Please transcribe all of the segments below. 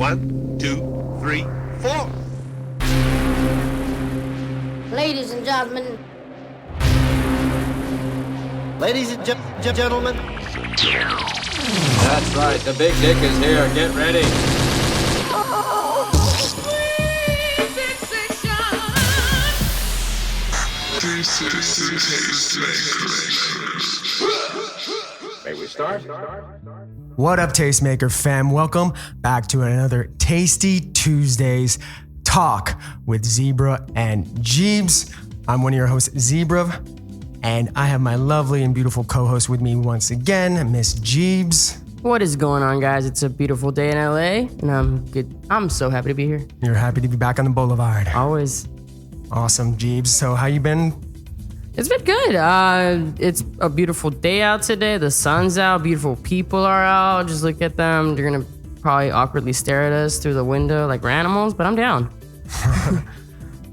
1, 2, 3, 4. Ladies and gentlemen. Ladies and gentlemen. That's right, the big dick is here. Get ready. May we start? What up, Tastemaker fam? Welcome back to another Tasty Tuesdays talk with Zbrah and Geebs. I'm one of your hosts, Zbrah, and I have my lovely and beautiful co-host with me once again, Miss Geebs. What is going on, guys? It's a beautiful day in LA, and I'm good. I'm so happy to be here. You're happy to be back on the boulevard. Always. Awesome, Geebs. So how you been? It's been good. It's a beautiful day out today. The sun's out. Beautiful people are out. Just look at them. They're gonna probably awkwardly stare at us through the window like we're animals, but I'm down.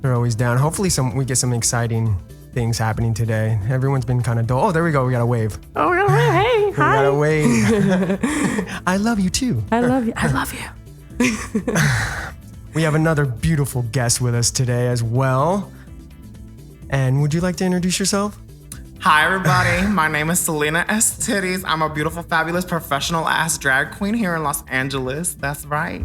They're always down. Hopefully we get some exciting things happening today. Everyone's been kind of dull. Oh, there we go. We got a wave. Oh, we got a wave. Hey, We hi. got a wave. I love you too. I love you. I love you. We have another beautiful guest with us today as well. And would you like to introduce yourself? Hi, everybody. My name is Salina Estitties. I'm a beautiful, fabulous, professional-ass drag queen here in Los Angeles. That's right.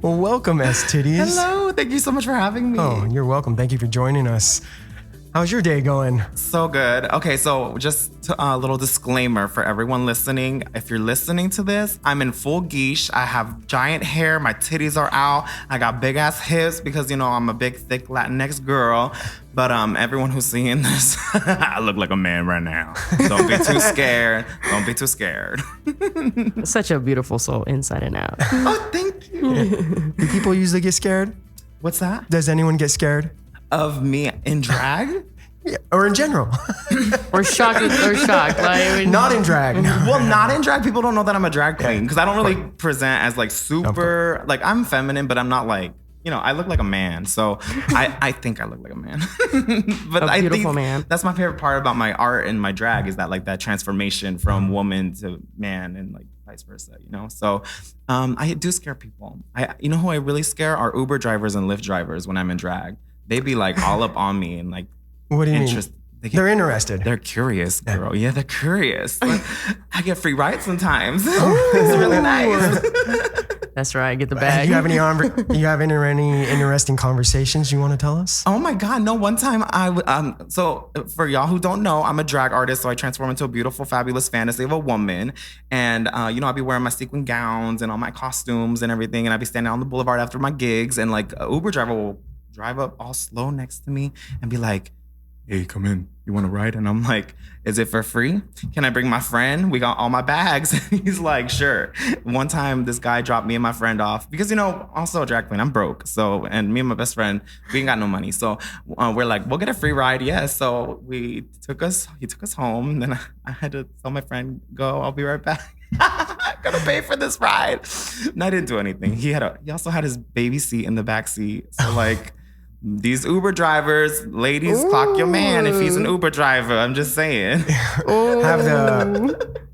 Well, welcome, Estitties. Hello. Thank you so much for having me. Oh, you're welcome. Thank you for joining us. How's your day going? So good. Okay, so just a little disclaimer for everyone listening. If you're listening to this, I'm in full geesh. I have giant hair. My titties are out. I got big ass hips because, you know, I'm a big, thick Latinx girl. But everyone who's seeing this, I look like a man right now. Don't be too scared. Don't be too scared. Such a beautiful soul, inside and out. Oh, thank you. Do people usually get scared? What's that? Does anyone get scared? Of me in drag? Yeah, or in general? We're shocked. Like, Not in drag. No. Well, not in drag. People don't know that I'm a drag queen because I don't really present as like super, like I'm feminine, but I'm not like, you know, I look like a man. So I think I look like a man. But A I beautiful think man. that's my favorite part about my art and my drag is that like that transformation from woman to man and like vice versa, you know? So I do scare people. You know who I really scare are Uber drivers and Lyft drivers when I'm in drag. They be like all up on me and like, What do you interest. mean? They're interested. They're curious, girl. Yeah, they're curious. Like, I get free rides sometimes. It's really nice. That's right. Get the bag. Do you have any interesting conversations you want to tell us? Oh my God, no, one time so for y'all who don't know, I'm a drag artist, so I transform into a beautiful, fabulous fantasy of a woman. And, you know, I'll be wearing my sequin gowns and all my costumes and everything. And I'll be standing on the boulevard after my gigs. And like a Uber driver will drive up all slow next to me and be like, hey, come in. You want to ride? And I'm like, is it for free? Can I bring my friend? We got all my bags. He's like, sure. One time, this guy dropped me and my friend off because, you know, also a drag queen, I'm broke. So, and me and my best friend, we ain't got no money. So we're like, we'll get a free ride. Yeah. So he took us home. And then I had to tell my friend, go, I'll be right back. I'm gonna pay for this ride. And I didn't do anything. He also had his baby seat in the back seat. So like, these Uber drivers, ladies, clock your man if he's an Uber driver. I'm just saying. Have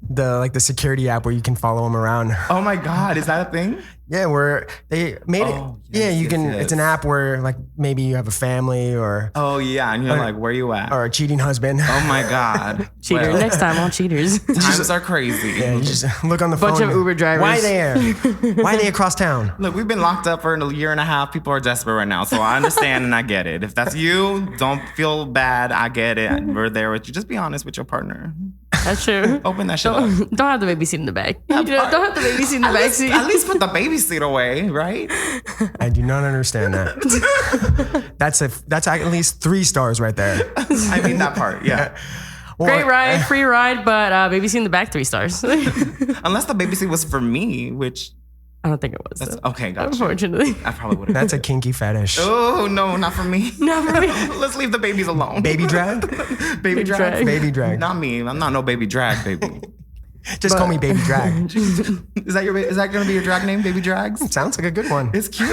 the security app where you can follow them around. Oh my God, is that a thing? Yeah, where they made it. Yeah, you can. Yes. It's an app where like maybe you have a family or Oh yeah, and you're like, where you at? a cheating husband. Oh my God. Cheater. Well, Next time on Cheaters. times are crazy. Yeah, you just look on the phone. Bunch of Uber drivers. Why there? Why they across town? Look, we've been locked up for a year and a half. People are desperate right now, so I understand and I get it. If that's you, don't feel bad. I get it. We're there with you. Just be honest with your partner. That's true. Open that shit up. Don't have the baby seat in the back. Don't have the baby seat in the back seat. At least put the baby seat away, right? I do not understand that. That's at least 3 stars right there. I mean that part, yeah. Great ride, free ride, but baby seat in the back, 3 stars. Unless the baby seat was for me, which I don't think it was. that's okay. Gotcha. Unfortunately. I probably would have. That's a kinky fetish. Oh no, not for me. Not for me. Let's leave the babies alone. Baby drag? baby drag. drag. Baby drag. Not me. I'm not no baby drag, baby. Just call me Baby Drag. Is that gonna be your drag name, Baby Drags? Sounds like a good one. It's cute.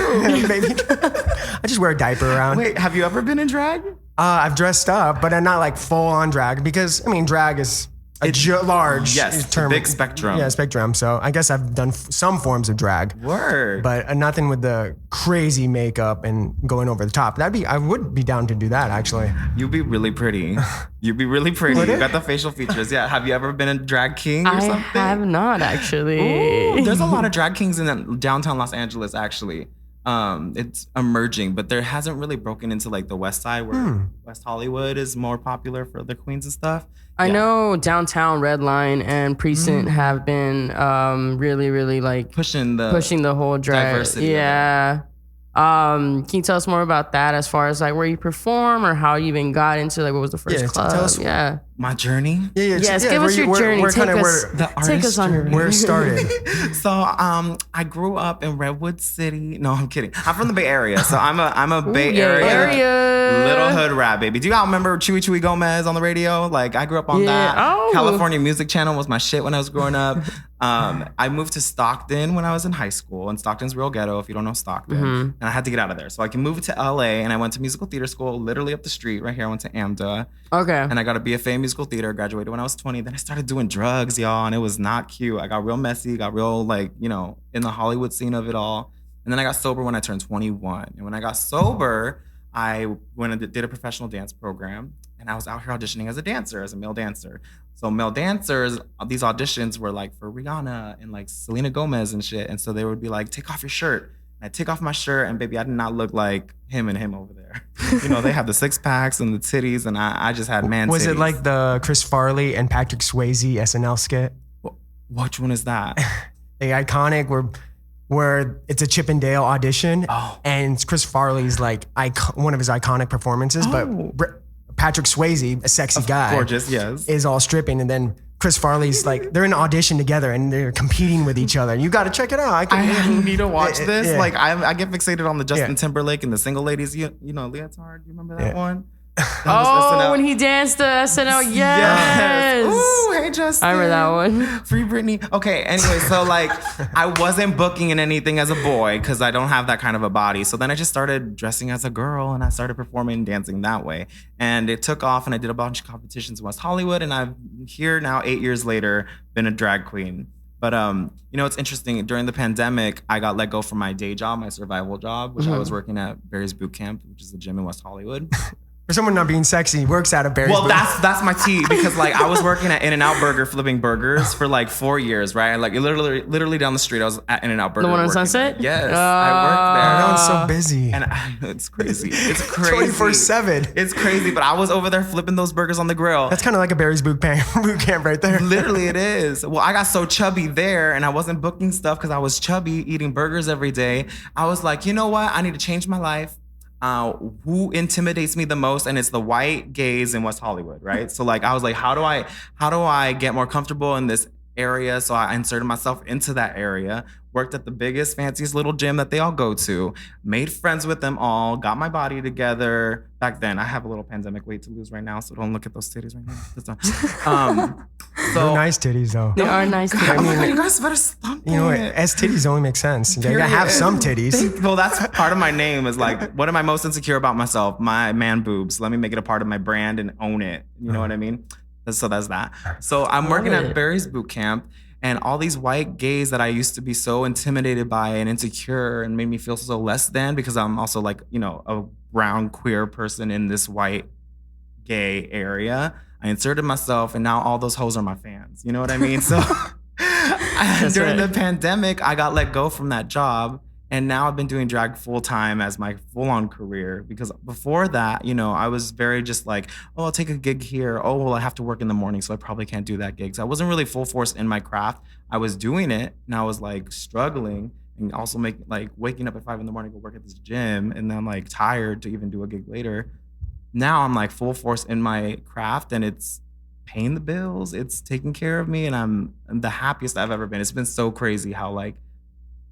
Baby Drag. I just wear a diaper around. Wait, have you ever been in drag? I've dressed up, but I'm not like full on drag because, I mean, drag is large Yes, term. big spectrum. Yeah, spectrum. So I guess I've done some forms of drag. Word. But nothing with the crazy makeup and going over the top. I would be down to do that, actually. You'd be really pretty. You'd be really pretty. You got the facial features. Yeah. Have you ever been a drag king or something? I have not, actually. Ooh, there's a lot of drag kings in downtown Los Angeles, actually. It's emerging, but there hasn't really broken into like the West Side, where West Hollywood is more popular for the queens and stuff. I know downtown Red Line and Precinct have been really, really like pushing the whole drag diversity. Yeah. Can you tell us more about that as far as like where you perform or how you even got into like what was the first club? Tell us my journey. Yes, give us your journey. Take us on your where it started. So I grew up in Redwood City. No, I'm kidding. I'm from the Bay Area, so I'm a Bay Area little hood rat baby. Do you all remember Chewy Gomez on the radio? Like I grew up on that. Oh. California Music Channel was my shit when I was growing up. I moved to Stockton when I was in high school, and Stockton's real ghetto if you don't know Stockton. And I had to get out of there, so I can move to LA. And I went to musical theater school, literally up the street right here. I went to AMDA. Okay. And I got a BFA in musical theater. Graduated when I was 20. Then I started doing drugs, y'all, and it was not cute. I got real messy. Got real like in the Hollywood scene of it all. And then I got sober when I turned 21. And when I got sober, I went and did a professional dance program. And I was out here auditioning as a dancer, as a male dancer. So male dancers, these auditions were like for Rihanna and like Salina Gomez and shit. And so they would be like, take off your shirt. And I take off my shirt, and baby, I did not look like him over there. They have the 6-packs and the titties, and I just had man Was titties. it like the Chris Farley and Patrick Swayze SNL skit? Which one is that? The iconic where it's a Chip and Dale audition, and it's Chris Farley's like one of his iconic performances, but Patrick Swayze, a sexy guy, gorgeous, yes, is all stripping, and then Chris Farley's like they're in an audition together and they're competing with each other. You got to check it out. I need to watch this. Yeah. Like I get fixated on the Justin Timberlake and the single ladies. You know Leotard. Do you remember that one? When he danced the SNL, yes. Ooh, hey Justin. I remember that one. Free Britney. Okay, anyway, so like I wasn't booking in anything as a boy because I don't have that kind of a body. So then I just started dressing as a girl and I started performing and dancing that way. And it took off and I did a bunch of competitions in West Hollywood, and I'm here now 8 years later, been a drag queen. But it's interesting. During the pandemic, I got let go from my day job, my survival job, which I was working at Barry's Boot Camp, which is the gym in West Hollywood. For someone not being sexy, works out of Barry's. Well, that's my tea, because like I was working at In-N-Out Burger flipping burgers for like 4 years, right? Like literally down the street, I was at In-N-Out Burger. The one on working Sunset? there. Yes, I worked there. That one's so busy. And it's crazy. It's crazy. 24/7. It's crazy, but I was over there flipping those burgers on the grill. That's kind of like a Barry's boot camp right there. Literally, it is. Well, I got so chubby there, and I wasn't booking stuff because I was chubby, eating burgers every day. I was like, you know what? I need to change my life. Who intimidates me the most? And it's the white gays in West Hollywood, right? So like I was like, how do I get more comfortable in this area? So I inserted myself into that area, worked at the biggest, fanciest little gym that they all go to, made friends with them all, got my body together. Back then, I have a little pandemic weight to lose right now, so don't look at those titties right now. They're nice titties though. They are nice titties. Oh my God, you guys better stop it. S titties only make sense. You gotta have some titties. Well, that's part of my name is like, what am I most insecure about myself? My man boobs. Let me make it a part of my brand and own it. You know what I mean? So that's that. So I'm working at Barry's Boot Camp, and all these white gays that I used to be so intimidated by and insecure and made me feel so less than, because I'm also like, a brown queer person in this white gay area. I inserted myself, and now all those hoes are my fans. You know what I mean? So during the pandemic, I got let go from that job. And now I've been doing drag full time as my full on career, because before that, I was very just like, oh, I'll take a gig here. Oh, well, I have to work in the morning, so I probably can't do that gig. So I wasn't really full force in my craft. I was doing it, and I was like struggling, and also waking up at 5 a.m. to go work at this gym, and then I'm like tired to even do a gig later. Now I'm like full force in my craft, and it's paying the bills. It's taking care of me, and I'm the happiest I've ever been. It's been so crazy how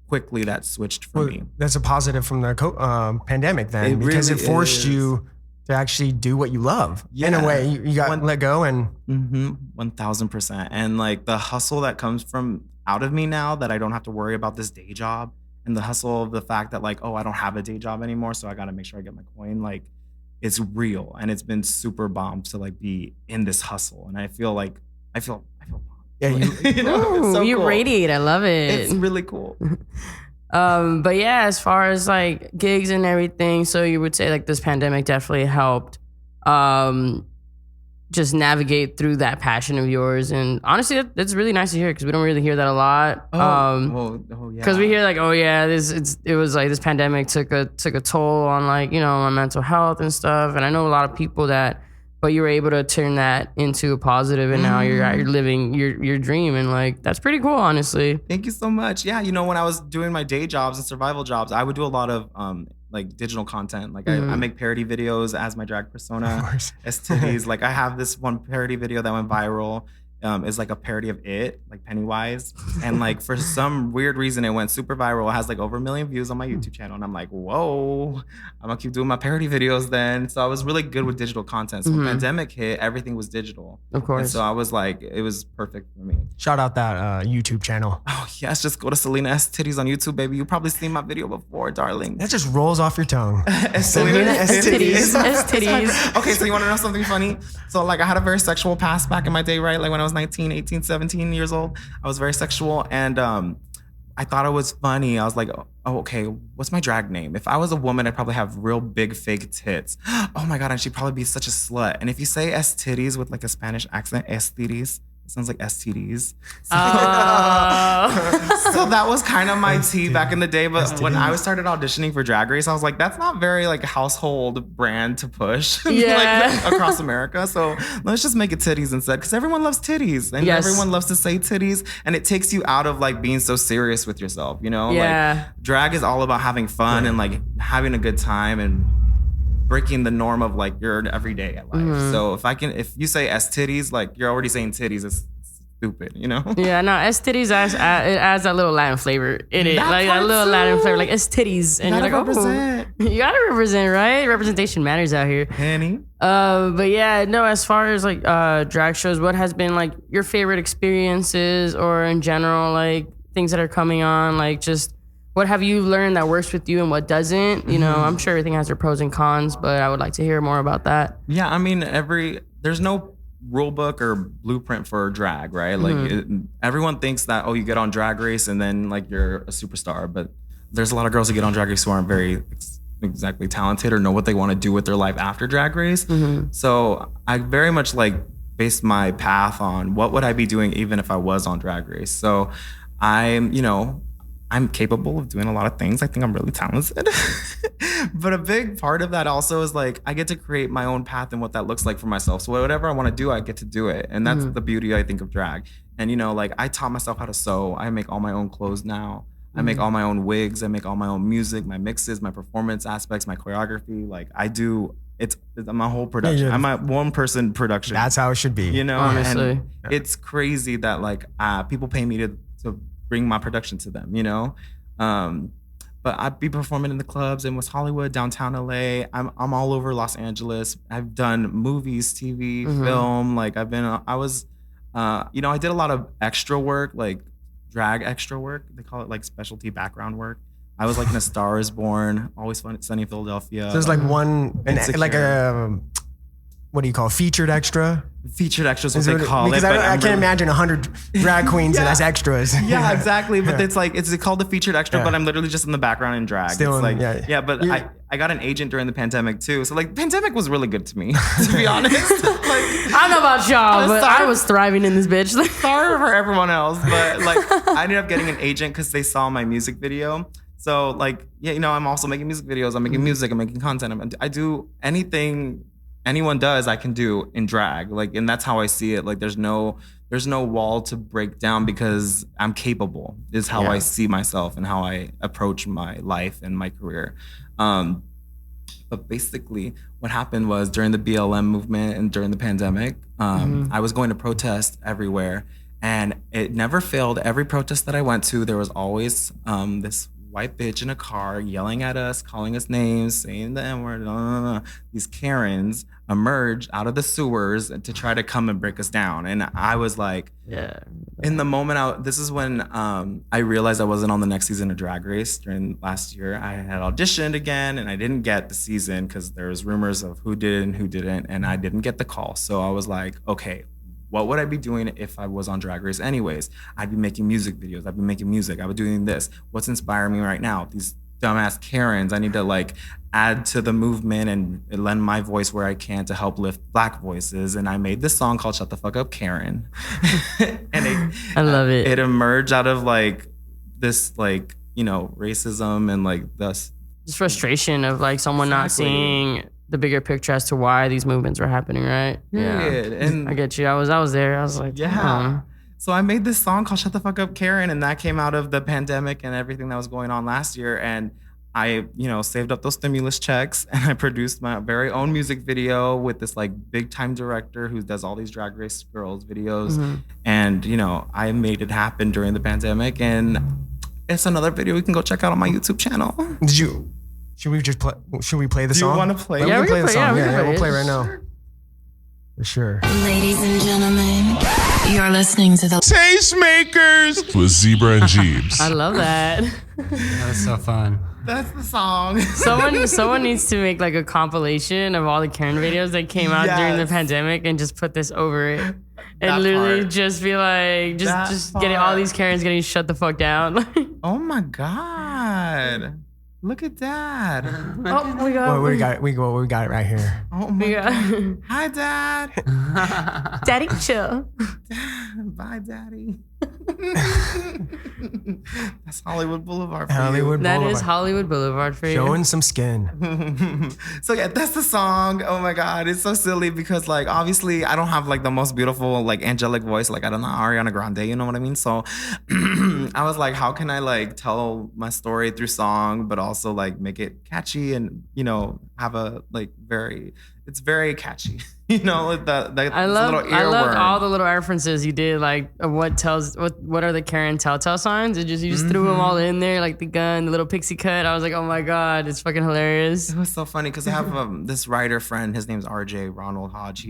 quickly that switched for me. That's a positive from the pandemic then, because it forced you to actually do what you love. Yeah. In a way, you got let go and 1000%. And like the hustle that comes from out of me now, that I don't have to worry about this day job, and the hustle of the fact that like, oh, I don't have a day job anymore, so I got to make sure I get my coin. Like, it's real, and it's been super bomb to like be in this hustle. And I feel like I feel Yeah, you, you know, it's so you cool. radiate. I love it. It's really cool. But yeah, as far as like gigs and everything, so you would say like this pandemic definitely helped just navigate through that passion of yours. And honestly, it's really nice to hear because we don't really hear that a lot. Yeah. Because we hear like, oh yeah, it was like this pandemic took a toll on like, you know, my mental health and stuff. And I know a lot of people that, but you were able to turn that into a positive, and now you're living your dream, and like that's pretty cool, honestly. Thank you so much. Yeah, you know, when I was doing my day jobs and survival jobs, I would do a lot of like digital content. Like I make parody videos as my drag persona, Estitties. Like I have this one parody video that went viral. Is like a parody of It, like Pennywise, and like for some weird reason it went super viral. It has like over 1 million views on my YouTube channel, and I'm like, whoa, I'm gonna keep doing my parody videos then. So I was really good with digital content. So when pandemic hit, everything was digital, Of course. And so I was like, it was perfect for me. shout out that YouTube channel. Oh yes, just go to Salina Estitties on YouTube, baby. You probably seen my video before, darling. That just rolls off your tongue. Salina Estitties. Estitties. Okay, so you want to know something funny? So like I had a very sexual past back in my day, right? Like when I was 19, 18, 17 years old, I was very sexual, and I thought it was funny. I was like, oh, okay, what's my drag name? If I was a woman, I'd probably have real big fake tits. Oh my God, and she'd probably be such a slut. And if you say Estitties with like a Spanish accent, Estitties, it sounds like STDs. So, so that was kind of my tea back in the day. But when I started auditioning for Drag Race, I was like, that's not very like household brand to push like across America. So let's just make it titties instead, because everyone loves titties and everyone loves to say titties, and it takes you out of like being so serious with yourself, you know? Yeah. Like drag is all about having fun and like having a good time and breaking the norm of like your everyday life. So if you say S-titties, like you're already saying titties, it's stupid, you know? Yeah, no, S-titties it adds that little Latin flavor in it. Like that little Latin flavor, like S-titties. And you're like, represent. oh, you gotta represent, right? Representation matters out here. Penny. But yeah, no, as far as like drag shows, what has been like your favorite experiences, or in general, like things that are coming on, like just what have you learned that works with you and what doesn't? You know, I'm sure everything has their pros and cons, but I would like to hear more about that. Yeah, I mean, there's no rule book or blueprint for drag, right? Like everyone thinks that, oh, you get on Drag Race and then like you're a superstar, but there's a lot of girls who get on Drag Race who aren't very exactly talented or know what they want to do with their life after Drag Race. So I very much like based my path on what would I be doing even if I was on Drag Race. So I'm capable of doing a lot of things. I think I'm really talented. But a big part of that also is like, I get to create my own path and what that looks like for myself. So whatever I want to do, I get to do it. And that's the beauty, I think, of drag. And, like I taught myself how to sew. I make all my own clothes now. I make all my own wigs. I make all my own music, my mixes, my performance aspects, my choreography. Like I do, it's my whole production. I'm a one-person production. That's how it should be. Honestly. And it's crazy that like people pay me to bring my production to them, but I'd be performing in the clubs in West Hollywood, downtown LA. I'm all over Los Angeles. I've done movies, TV, film. Like I did a lot of extra work, like drag extra work. They call it like specialty background work. I was like in A Star Is Born, Always Sunny in Philadelphia. So there's like like a, what do you call it? Featured extra? Featured extras, what they call it. Because I can't imagine 100 drag queens as extras. Yeah, exactly. But it's like, it's called the featured extra, but I'm literally just in the background in drag. Still, but I got an agent during the pandemic too. So like, pandemic was really good to me, to be honest. Like, I don't know about y'all, but I was thriving in this bitch. Sorry for everyone else, but like, I ended up getting an agent because they saw my music video. So like, I'm also making music videos. I'm making music. I'm making content. I do anything anyone does, I can do in drag. Like, and that's how I see it. Like, there's no wall to break down because I'm capable, is how I see myself and how I approach my life and my career. But basically what happened was during the BLM movement and during the pandemic, I was going to protest everywhere, and it never failed. Every protest that I went to, there was always this white bitch in a car yelling at us, calling us names, saying the N-word. These Karens emerged out of the sewers to try to come and break us down. And I was like, in the moment, this is when I realized I wasn't on the next season of Drag Race. During last year, I had auditioned again and I didn't get the season because there was rumors of who did and who didn't, and I didn't get the call. So I was like, okay, what would I be doing if I was on Drag Race anyways? I'd be making music videos. I'd be making music. I would be doing this. What's inspiring me right now? These dumbass Karens. I need to like add to the movement and lend my voice where I can to help lift Black voices. And I made this song called Shut the Fuck Up, Karen. And I love it. It emerged out of like this like, you know, racism and like this. Just frustration of like someone not seeing the bigger picture as to why these movements were happening, right? Period. Yeah. And I get you. I was there. I was like, yeah. So I made this song called Shut the Fuck Up, Karen, and that came out of the pandemic and everything that was going on last year. And I, you know, saved up those stimulus checks and I produced my very own music video with this like big time director who does all these Drag Race girls videos. Mm-hmm. And, you know, I made it happen during the pandemic, and it's another video you can go check out on my YouTube channel. Should we just play? Should we play the Do song? you want to play? Yeah, we can play the song. we can Yeah, play we'll it. play right now. For sure. Ladies and gentlemen, you're listening to the Tastemakers with Zebra and Geebs. I love that. That was so fun. That's the song. Someone needs to make like a compilation of all the Karen videos that came out during the Yes. pandemic and just put this over it. And That literally part. just be like, That just getting all part. these Karens getting shut the fuck down. Oh my God. Look at that. Oh, we got, Well, we got it right here. Oh my we God. got Hi, Dad. Daddy chill. Bye, Daddy. That's Hollywood Boulevard for Hollywood That Boulevard. is Hollywood Boulevard for you. Showing some skin. you. So yeah, that's the song. Oh my God. It's so silly because like, obviously I don't have like the most beautiful, like angelic voice. Like I don't know Ariana Grande, you know what I mean? So I was like, how can I like tell my story through song, but also like make it catchy and, you know, have a like it's very catchy. You know, the I love little all earworm. the little references you did, like of what are the Karen telltale signs? You just threw them all in there, like the gun, the little pixie cut. I was like, oh my God, it's fucking hilarious. It was so funny because I have this writer friend. His name's RJ Ronald Hodge.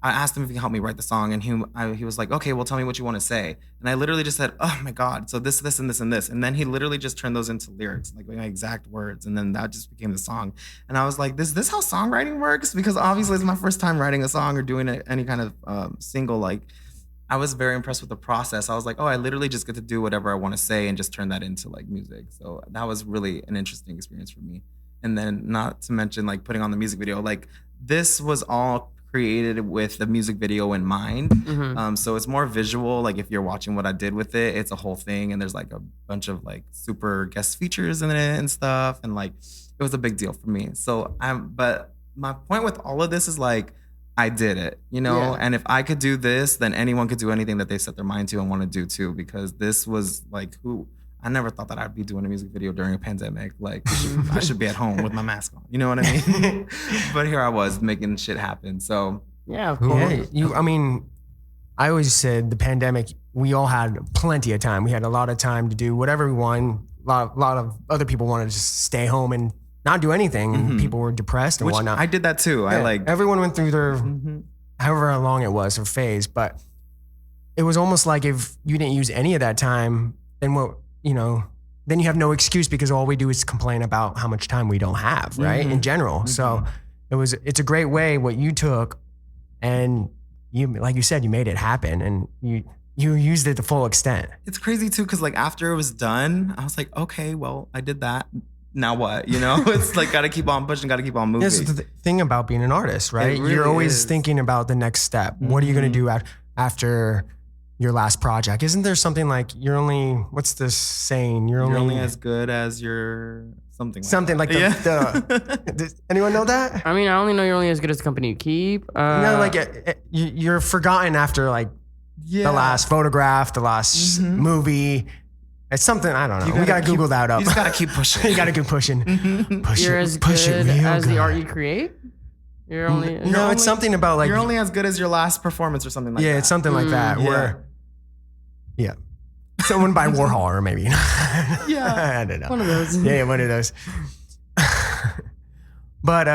I asked him if he could help me write the song, and he was like, "Okay, well, tell me what you want to say." And I literally just said, "Oh my God, so this, and this, and this," and then he literally just turned those into lyrics, like my exact words, and then that just became the song. And I was like, "Is this how songwriting works?" Because obviously it's my first time writing a song or doing any kind of single. Like, I was very impressed with the process. I was like, "Oh, I literally just get to do whatever I want to say and just turn that into like music." So that was really an interesting experience for me. And then, not to mention like putting on the music video, like this was all created with the music video in mind. Mm-hmm. So it's more visual. Like if you're watching what I did with it, it's a whole thing. And there's like a bunch of like super guest features in it and stuff. And like, it was a big deal for me. So but my point with all of this is like, I did it, you know? Yeah. And if I could do this, then anyone could do anything that they set their mind to and want to do too, because this was like I never thought that I'd be doing a music video during a pandemic. Like, I should be at home with my mask on. You know what I mean? But here I was making shit happen. So Yeah, of course. Yeah, I always said the pandemic, we all had plenty of time. We had a lot of time to do whatever we wanted. A lot of other people wanted to just stay home and not do anything. And people were depressed and which whatnot. I did that too. Yeah, everyone went through their, however long it was, their phase. But it was almost like if you didn't use any of that time, then then you have no excuse because all we do is complain about how much time we don't have, right? In general. So it's a great way what you took, and you, like you said, you made it happen, and you used it to full extent. It's crazy too, because like after it was done, I was like, okay, well, I did that. Now what? You know, it's like got to keep on pushing, got to keep on moving. That's the thing about being an artist, right? It really You're always is. thinking about the next step. What are you going to do after your last project? Isn't there something like what's this saying? You're only as good as your something. Something like does anyone know that? I mean, I only know you're only as good as the company you keep. No, like you're forgotten after like the last photograph, the last movie. It's something, I don't know. We got to Google that up. You just got to keep pushing. You got to keep pushing. Push you're it, as push good it real as good. the art you create. You're only No, it's something about like you're only as good as your last performance or something like that. yeah, it's something like that. Where someone by Warhol or maybe. Yeah. I don't know. one of those. Yeah, one of those. But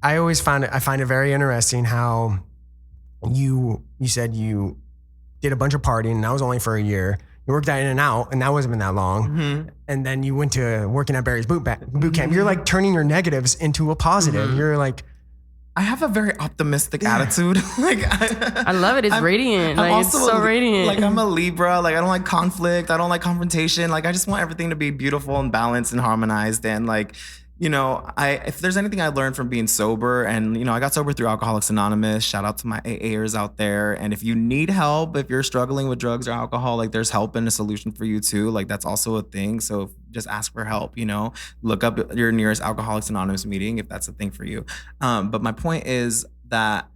I always find it very interesting how you said you did a bunch of partying, and that was only for a year. You worked that in and out, and that wasn't been that long. And then you went to working at Barry's boot camp. You're like turning your negatives into a positive. You're like, I have a very optimistic attitude. I love it. It's radiant. Like, it's so radiant. Like, I'm a Libra. Like, I don't like conflict. I don't like confrontation. Like, I just want everything to be beautiful and balanced and harmonized. And like, you know, if there's anything I learned from being sober, and, you know, I got sober through Alcoholics Anonymous. Shout out to my AAers out there. And if you need help, if you're struggling with drugs or alcohol, like, there's help and a solution for you too. Like, that's also a thing. So just ask for help, you know, look up your nearest Alcoholics Anonymous meeting if that's a thing for you. But my point is that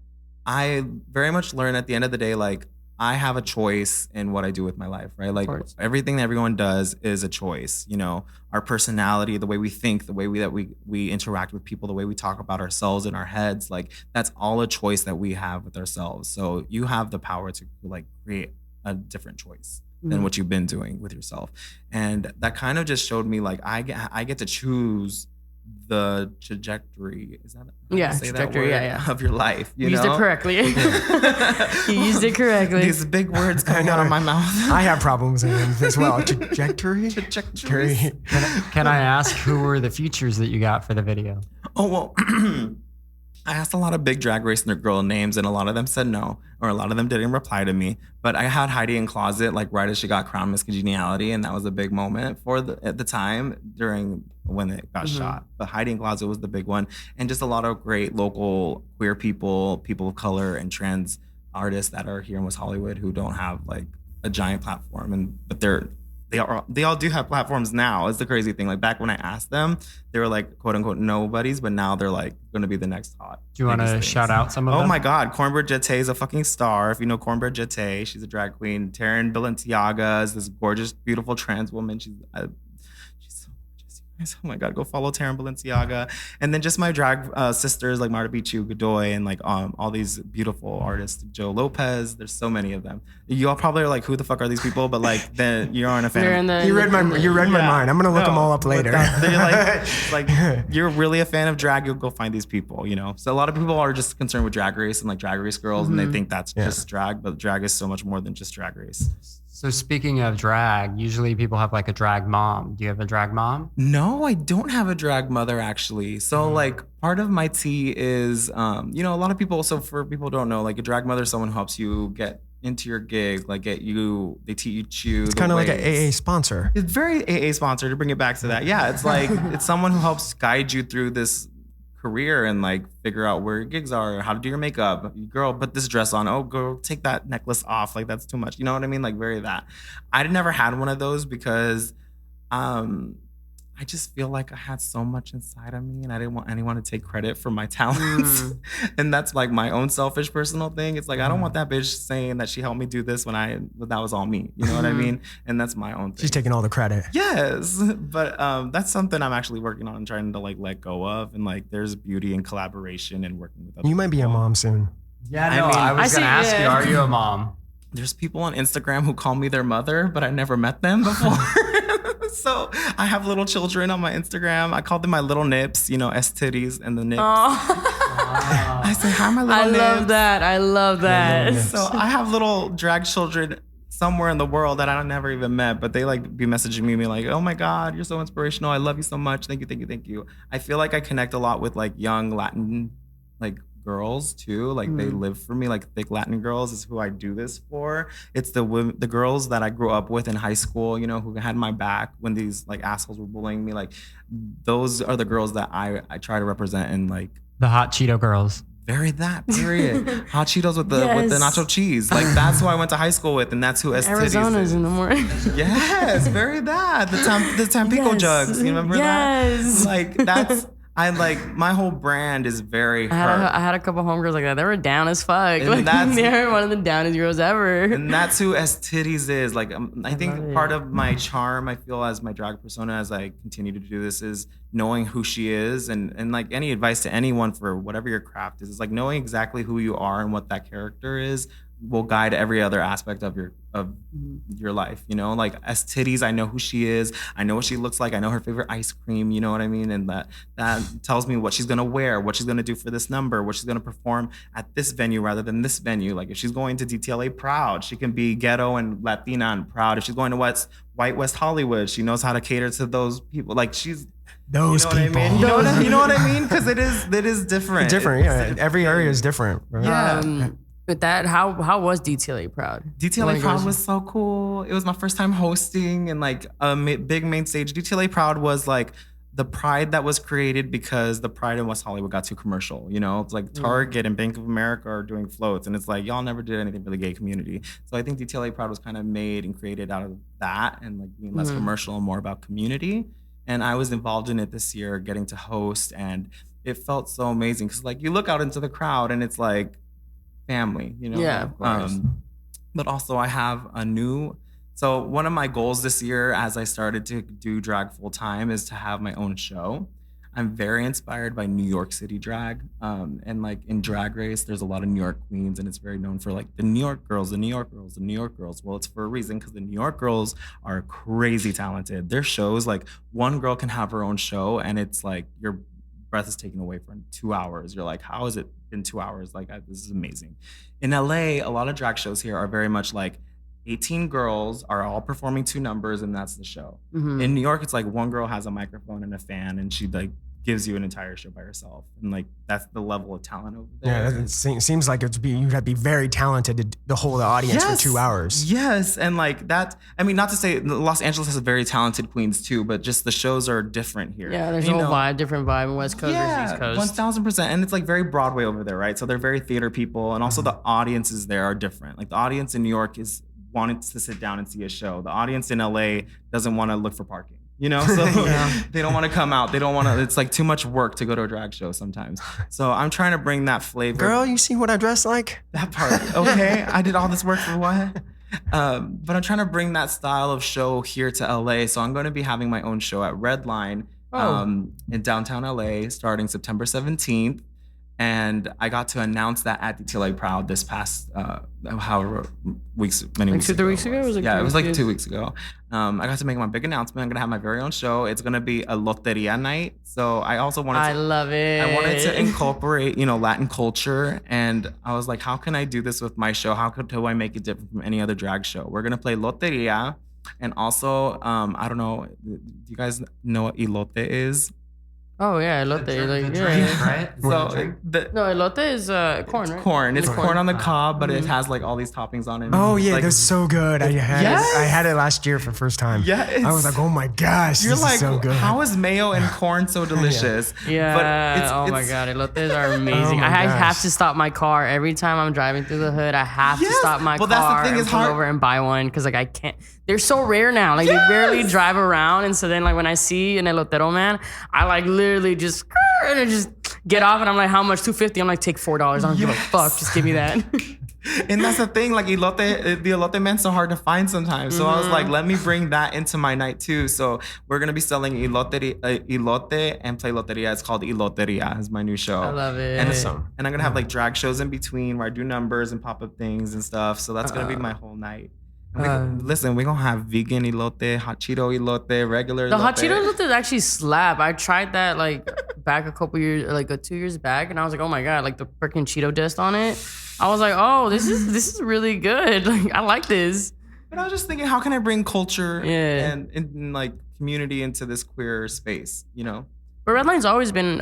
I very much learn at the end of the day, like, I have a choice in what I do with my life, right? Like, everything that everyone does is a choice. You know, our personality, the way we think, the way we interact with people, the way we talk about ourselves in our heads, like, that's all a choice that we have with ourselves. So you have the power to like create a different choice than what you've been doing with yourself. And that kind of just showed me, like, I get to choose the trajectory. Is that trajectory? Of your life. You used know? it correctly. You used it correctly. These big words coming out of my mouth. I have problems with them as well. Trajectory. Can I ask who were the features that you got for the video? Oh, well, I asked a lot of big Drag Race girl names, and a lot of them said no, or a lot of them didn't reply to me. But I had Heidi in closet, like, right as she got crowned Miss Congeniality, and that was a big moment at the time during when it got shot. But Heidi in closet was the big one, and just a lot of great local queer people of color, and trans artists that are here in West Hollywood who don't have like a giant platform, but they all do have platforms now. It's the crazy thing. Like, back when I asked them, they were like, quote unquote, nobodies, but now they're like going to be the next hot. Do you want to shout out some of them? Oh my God. Cornbread Jeté is a fucking star. If you know Cornbread Jeté, she's a drag queen. Taryn Balenciaga is this gorgeous, beautiful trans woman. She's so gorgeous. Oh my God, go follow Taryn Balenciaga. And then just my drag sisters like Marta Bichu, Godoy, and like all these beautiful artists, Joe Lopez. There's so many of them. You all probably are like, who the fuck are these people? But like, then you aren't a fan. You read my mind. I'm gonna look them all up later. You're really a fan of drag, you'll go find these people, you know? So a lot of people are just concerned with Drag Race and like Drag Race girls, and they think that's just drag, but drag is so much more than just Drag Race. So speaking of drag, usually people have like a drag mom. Do you have a drag mom? No, I don't have a drag mother, actually. So like, part of my tea is, you know, a lot of people, so for people who don't know, like, a drag mother is someone who helps you get into your gig, like they teach you. It's kind of like an AA sponsor. It's very AA sponsor, to bring it back to that. Yeah, it's like, it's someone who helps guide you through this career and like figure out where your gigs are, how to do your makeup. Girl, put this dress on. Oh, girl, take that necklace off. Like, that's too much. You know what I mean? Like, very that. I never had one of those because I just feel like I had so much inside of me, and I didn't want anyone to take credit for my talents. And that's like my own selfish personal thing. It's like, I don't want that bitch saying that she helped me do this when that was all me. You know what I mean? And that's my own thing. She's taking all the credit. Yes. But that's something I'm actually working on and trying to like let go of. And like, there's beauty in collaboration and working with other You might be a mom soon. Yeah, no, I was going to ask you, are you a mom? There's people on Instagram who call me their mother, but I never met them before. So I have little children on my Instagram. I call them my little nips, you know, Estitties and the nips. I say, hi, my little nips. I love that. So I have little drag children somewhere in the world that I never even met, but they like be messaging me like, oh my God, you're so inspirational. I love you so much. Thank you, thank you, thank you. I feel like I connect a lot with like young Latin, like, girls too. Like, they live for me. Like, thick Latin girls is who I do this for. It's the girls that I grew up with in high school, you know, who had my back when these like assholes were bullying me. Like, those are the girls that I try to represent. And like, the hot Cheeto girls. Very that, period. Hot Cheetos with the nacho cheese. Like, that's who I went to high school with, and that's who Estitties Arizona's is. in the morning. Yes, very that. The Tampico jugs. You remember that? Like, that's my whole brand is very I had a couple homegirls like that. They were down as fuck. And like, they were one of the downest girls ever. And that's who Estitties is. Like, I think part of my charm, I feel, as my drag persona, as I continue to do this, is knowing who she is. And like, any advice to anyone for whatever your craft is like knowing exactly who you are and what that character is will guide every other aspect of your life, you know? Like Estitties, I know who she is. I know what she looks like. I know her favorite ice cream, you know what I mean? And that tells me what she's gonna wear, what she's gonna do for this number, what she's gonna perform at this venue rather than this venue. Like if she's going to DTLA proud, she can be ghetto and Latina and proud. If she's going to white West Hollywood, she knows how to cater to those people. Like she's those people. What I mean? You know what I mean? Because it is different. Different, yeah. Every area is different. Right? Yeah. With that, how was DTLA Proud? DTLA Proud was so cool. It was my first time hosting and like a big main stage. DTLA Proud was like the pride that was created because the pride in West Hollywood got too commercial. You know, it's like Target and Bank of America are doing floats, and it's like y'all never did anything for the gay community. So I think DTLA Proud was kind of made and created out of that and like being less commercial and more about community. And I was involved in it this year, getting to host, and it felt so amazing because like you look out into the crowd and it's like family, you know? Yeah, of course. But also I have so one of my goals this year as I started to do drag full time is to have my own show. I'm very inspired by New York City drag. And like in Drag Race, there's a lot of New York queens and it's very known for like the New York girls, the New York girls, the New York girls. Well, it's for a reason because the New York girls are crazy talented. Their shows, like one girl can have her own show and it's like your breath is taken away for 2 hours. You're like, how has it been 2 hours? Like, this is amazing. In LA, a lot of drag shows here are very much like 18 girls are all performing 2 numbers and that's the show. In New York, it's like one girl has a microphone and a fan and she like gives you an entire show by herself. And like, that's the level of talent over there. Yeah, it seems like you'd have to be very talented to hold the audience for 2 hours. Yes, and like that, I mean, not to say Los Angeles has very talented queens too, but just the shows are different here. Yeah, there's a different vibe, West Coast versus East Coast. 1000%. And it's like very Broadway over there, right? So they're very theater people. And also the audiences there are different. Like the audience in New York is wanting to sit down and see a show. The audience in LA doesn't want to look for parking. You know, so they don't want to come out. They don't want to, it's like too much work to go to a drag show sometimes. So I'm trying to bring that flavor. Girl, you see what I dress like? That part. Okay. I did all this work for what? But I'm trying to bring that style of show here to LA. So I'm going to be having my own show at Redline in downtown LA starting September 17th. And I got to announce that at DTLA Proud this past, however weeks, many weeks ago. 3 weeks ago? It was like 2 weeks ago. I got to make my big announcement. I'm gonna have my very own show. It's gonna be a loteria night. So I also wanted I love it. I wanted to incorporate, Latin culture. And I was like, how can I do this with my show? How do I make it different from any other drag show? We're gonna play loteria. And also, I don't know, do you guys know what elote is? Oh yeah, elote. Right? So no, elote is corn, right? Corn. It's corn on the cob, but it has like all these toppings on it. Oh yeah, like, that's so good. I had it last year for the first time. Yeah, I was like, oh my gosh, you're this like, is so good. How is mayo and corn so delicious? Yeah. But my god, elotes are amazing. I have to stop my car every time I'm driving through the hood. I have to stop my car that's the thing, and pull over and buy one because like I can't. They're so rare now. Like they barely drive around, and so then like when I see an elotero man, I like literally just get off, and I'm like, how much? $2.50. I'm like, take $4. I don't give a fuck. Just give me that. And that's the thing. Like the elote man's so hard to find sometimes. So I was like, let me bring that into my night too. So we're gonna be selling elote and play loteria. It's called Eloteria. Is my new show. I love it. And I'm gonna have like drag shows in between where I do numbers and pop up things and stuff. So that's gonna be my whole night. Listen, we're gonna have vegan elote, hot Cheeto elote, regular elote. The hot Cheeto elote actually slap. I tried that like back a couple years, like 2 years back, and I was like, oh my god, like the freaking Cheeto dust on it. I was like, oh, this is really good. Like I like this. But I was just thinking, how can I bring culture and like community into this queer space? You know. But Redline's always been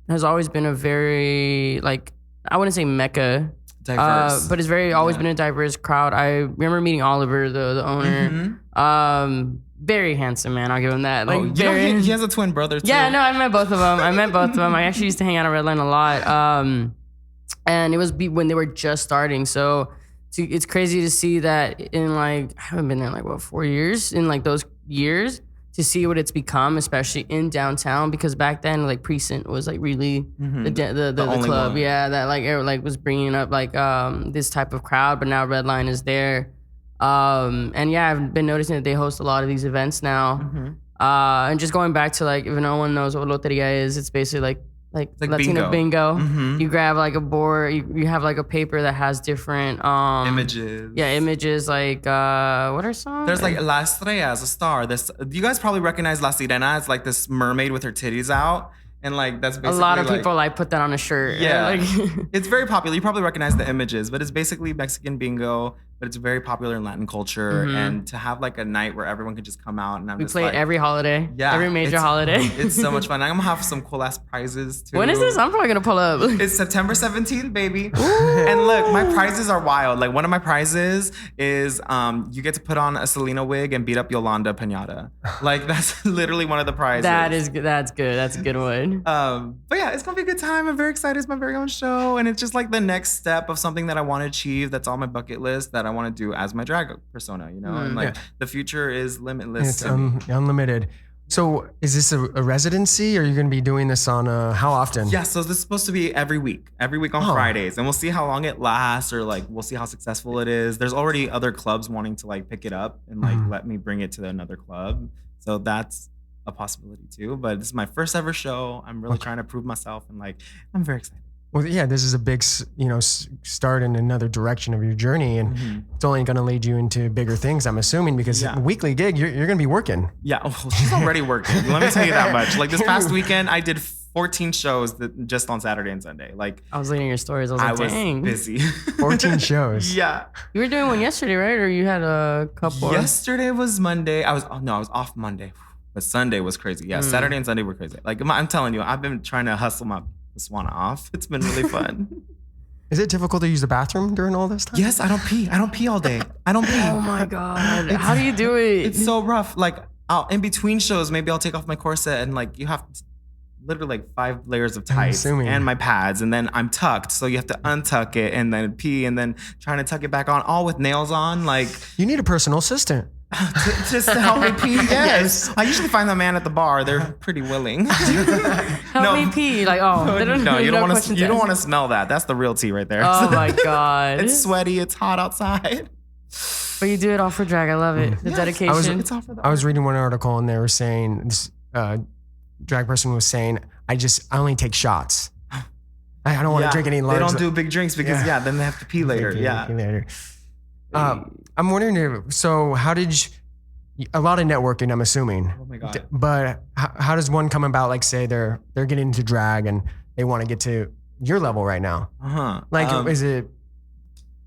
has always been a very like I wouldn't say mecca. Diverse. But it's always been a diverse crowd. I remember meeting Oliver, the owner. Very handsome man. I'll give him that. Like, he has a twin brother too. Yeah, no, I met both of them. I actually used to hang out at Redline a lot. And it was when they were just starting. So it's crazy to see that in like, I haven't been there in like 4 years. In like those years, to see what it's become, especially in downtown, because back then like Precinct was like really the club, that like was bringing up like this type of crowd, but now Redline is there, and I've been noticing that they host a lot of these events now, and just going back to like if no one knows what loteria is, it's basically like like like Latino bingo. Mhm. You grab like a board. You have like a paper that has different Images. Yeah, images. Like what are some? There's like La Estrella as a star. You guys probably recognize La Sirena as like this mermaid with her titties out. And like that's a basically lot of like, people like put that on a shirt. Yeah, Like, it's very popular. You probably recognize the images, but it's basically Mexican bingo. But it's very popular in Latin culture, and to have like a night where everyone can just come out and I'm we just play like, it every holiday. yeah, Every major holiday. It's so much fun. I'm gonna have some cool ass prizes too. When is this? I'm probably gonna pull up. It's September 17th, baby. And look, my prizes are wild. Like one of my prizes is you get to put on a Salina wig and beat up Yolanda Pinata. Like that's literally one of the prizes. That's good. That's a good one. But yeah, it's gonna be a good time. I'm very excited. It's my very own show, and it's just like the next step of something that I want to achieve. That's on my bucket list that I want to do as my drag persona. You know, and like the future is limitless. It's unlimited. So is this a residency, or are you going to be doing this on how often? Yeah, so this is supposed to be every week on Fridays, and we'll see how long it lasts, or like we'll see how successful it is. There's already other clubs wanting to like pick it up and like let me bring it to another club, so that's a possibility too. But this is my first ever show. I'm really trying to prove myself, and like I'm very excited. Well, yeah, this is a big, start in another direction of your journey, and it's only going to lead you into bigger things, I'm assuming, because a weekly gig, you're going to be working. Yeah, well, she's already working. Let me tell you that much. Like this past weekend, I did 14 shows just on Saturday and Sunday. Like I was looking at your stories. I was like, dang. Busy. 14 shows. Yeah. You were doing one yesterday, right? Or you had a couple? Yesterday was Monday. I was off Monday, but Sunday was crazy. Yeah, Saturday and Sunday were crazy. Like I'm telling you, I've been trying to hustle my Swana off. It's been really fun. Is it difficult to use the bathroom during all this time? Yes, I don't pee all day. I don't pee. Oh my God. How do you do it? It's so rough. Like in between shows, maybe I'll take off my corset and like you have literally like 5 layers of tights and my pads, and then I'm tucked. So you have to untuck it and then pee and then trying to tuck it back on, all with nails on. Like you need a personal assistant. Just to help me pee. Yes. I usually find the man at the bar. They're pretty willing. Help me pee. Like, no, you don't want to. You don't want to smell that. That's the real tea right there. Oh my God. It's sweaty. It's hot outside. But you do it all for drag. I love it. The dedication. It's all for the I was reading one article and they were saying this drag person was saying, I only take shots. I don't want to drink any large. They don't do big drinks because then they have to pee later. Pee later. I'm wondering, so how did a lot of networking, I'm assuming. Oh my God. But how does one come about, like say they're getting into drag and they want to get to your level right now? Like, is it,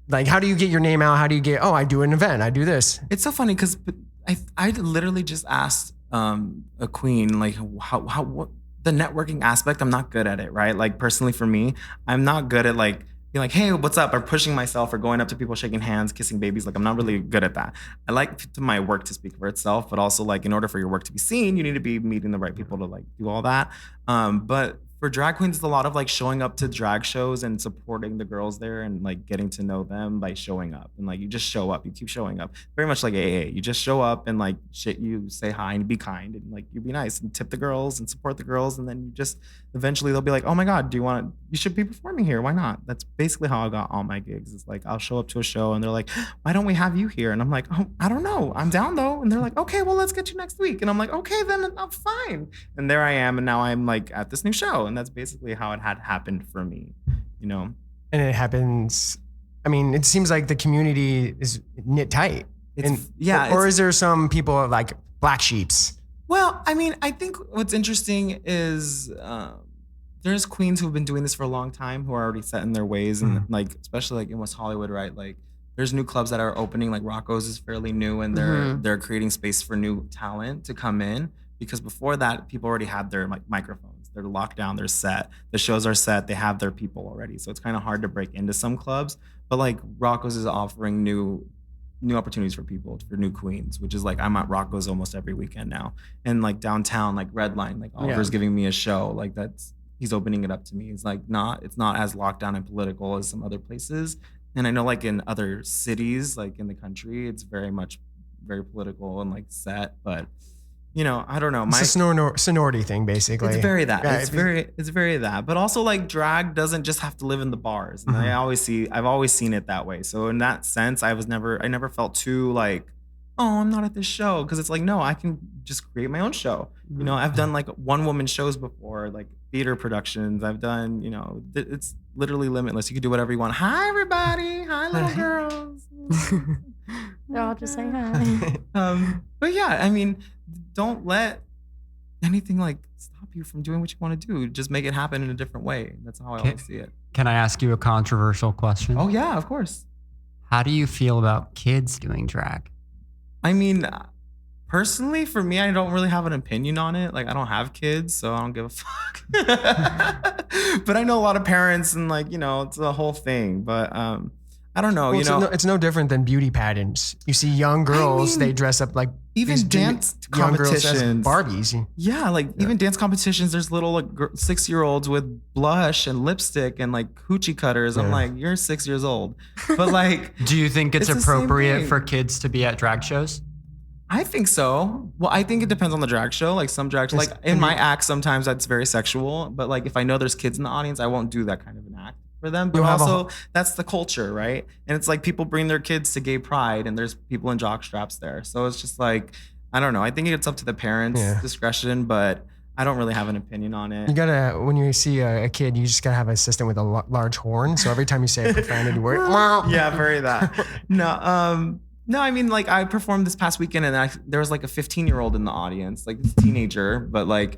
like, how do you get your name out? How do you get, I do an event, I do this? It's so funny because I literally just asked a queen, like, what the networking aspect, I'm not good at it, right? Like, personally for me, I'm not good at like, being like, hey, what's up? Or pushing myself or going up to people, shaking hands, kissing babies. Like, I'm not really good at that. I like my work to speak for itself, but also like in order for your work to be seen, you need to be meeting the right people to like do all that. But for drag queens, it's a lot of like showing up to drag shows and supporting the girls there and like getting to know them by showing up. And like, you just show up, you keep showing up. Very much like AA. You just show up and like you say hi and be kind and like you be nice and tip the girls and support the girls. And then you just eventually they'll be like, oh my God, you should be performing here. Why not? That's basically how I got all my gigs. It's like, I'll show up to a show and they're like, why don't we have you here? And I'm like, oh, I don't know. I'm down though. And they're like, okay, well, let's get you next week. And I'm like, okay, then I'm fine. And there I am. And now I'm like at this new show. And that's basically how it had happened for me, you know? And it happens, I mean, it seems like the community is knit tight. Or is there some people like black sheeps? Well, I mean, I think what's interesting is there's queens who've been doing this for a long time who are already set in their ways. And like, especially like in West Hollywood, right? Like there's new clubs that are opening, like Rocco's is fairly new and they're creating space for new talent to come in. Because before that, people already had their like microphones. They're locked down, they're set. The shows are set, they have their people already. So it's kind of hard to break into some clubs. But like Rocco's is offering new opportunities for people, for new queens, which is like I'm at Rocco's almost every weekend now. And like downtown, like Redline, like Oliver's giving me a show. Like he's opening it up to me. It's like it's not as locked down and political as some other places. And I know like in other cities, like in the country, it's very political and like set, but you know, I don't know. It's a sonority thing, basically. It's very that. Yeah, it's very that. But also, like, drag doesn't just have to live in the bars. And I've always seen it that way. So in that sense, I never felt too like oh, I'm not at this show. Cause it's like, no, I can just create my own show. You know, I've done like one woman shows before, like theater productions. I've done, you know, it's literally limitless. You can do whatever you want. Hi, everybody. Hi, little girls. They're all just saying hi. But yeah, I mean, don't let anything like stop you from doing what you want to do. Just make it happen in a different way. That's how I always see it. Can I ask you a controversial question? Oh yeah, of course. How do you feel about kids doing drag? I mean, personally, for me, I don't really have an opinion on it. Like, I don't have kids, so I don't give a fuck. But I know a lot of parents, and like, you know, it's a whole thing. But I don't know. Well, it's no different than beauty pageants. You see young girls, they dress up like even these dance young girls as competitions. Barbies. Yeah, like even dance competitions. There's little like 6-year-olds with blush and lipstick and like hoochie cutters. I'm like, you're 6 years old, but like, do you think it's the same appropriate thing. for kids to be at drag shows? I think so. Well, I think it depends on the drag show. Like some drag, like in my act, sometimes that's very sexual. But like if I know there's kids in the audience, I won't do that kind of an act for them. But also, that's the culture, right? And it's like people bring their kids to gay pride, and there's people in jock straps there. So it's just like, I don't know. I think it's up to the parents' discretion, but I don't really have an opinion on it. You gotta, when you see a kid, you just gotta have an assistant with a large horn. So every time you say a profanity word, yeah, very that. No, I mean, like I performed this past weekend, and there was like a 15-year-old in the audience, like this teenager, but like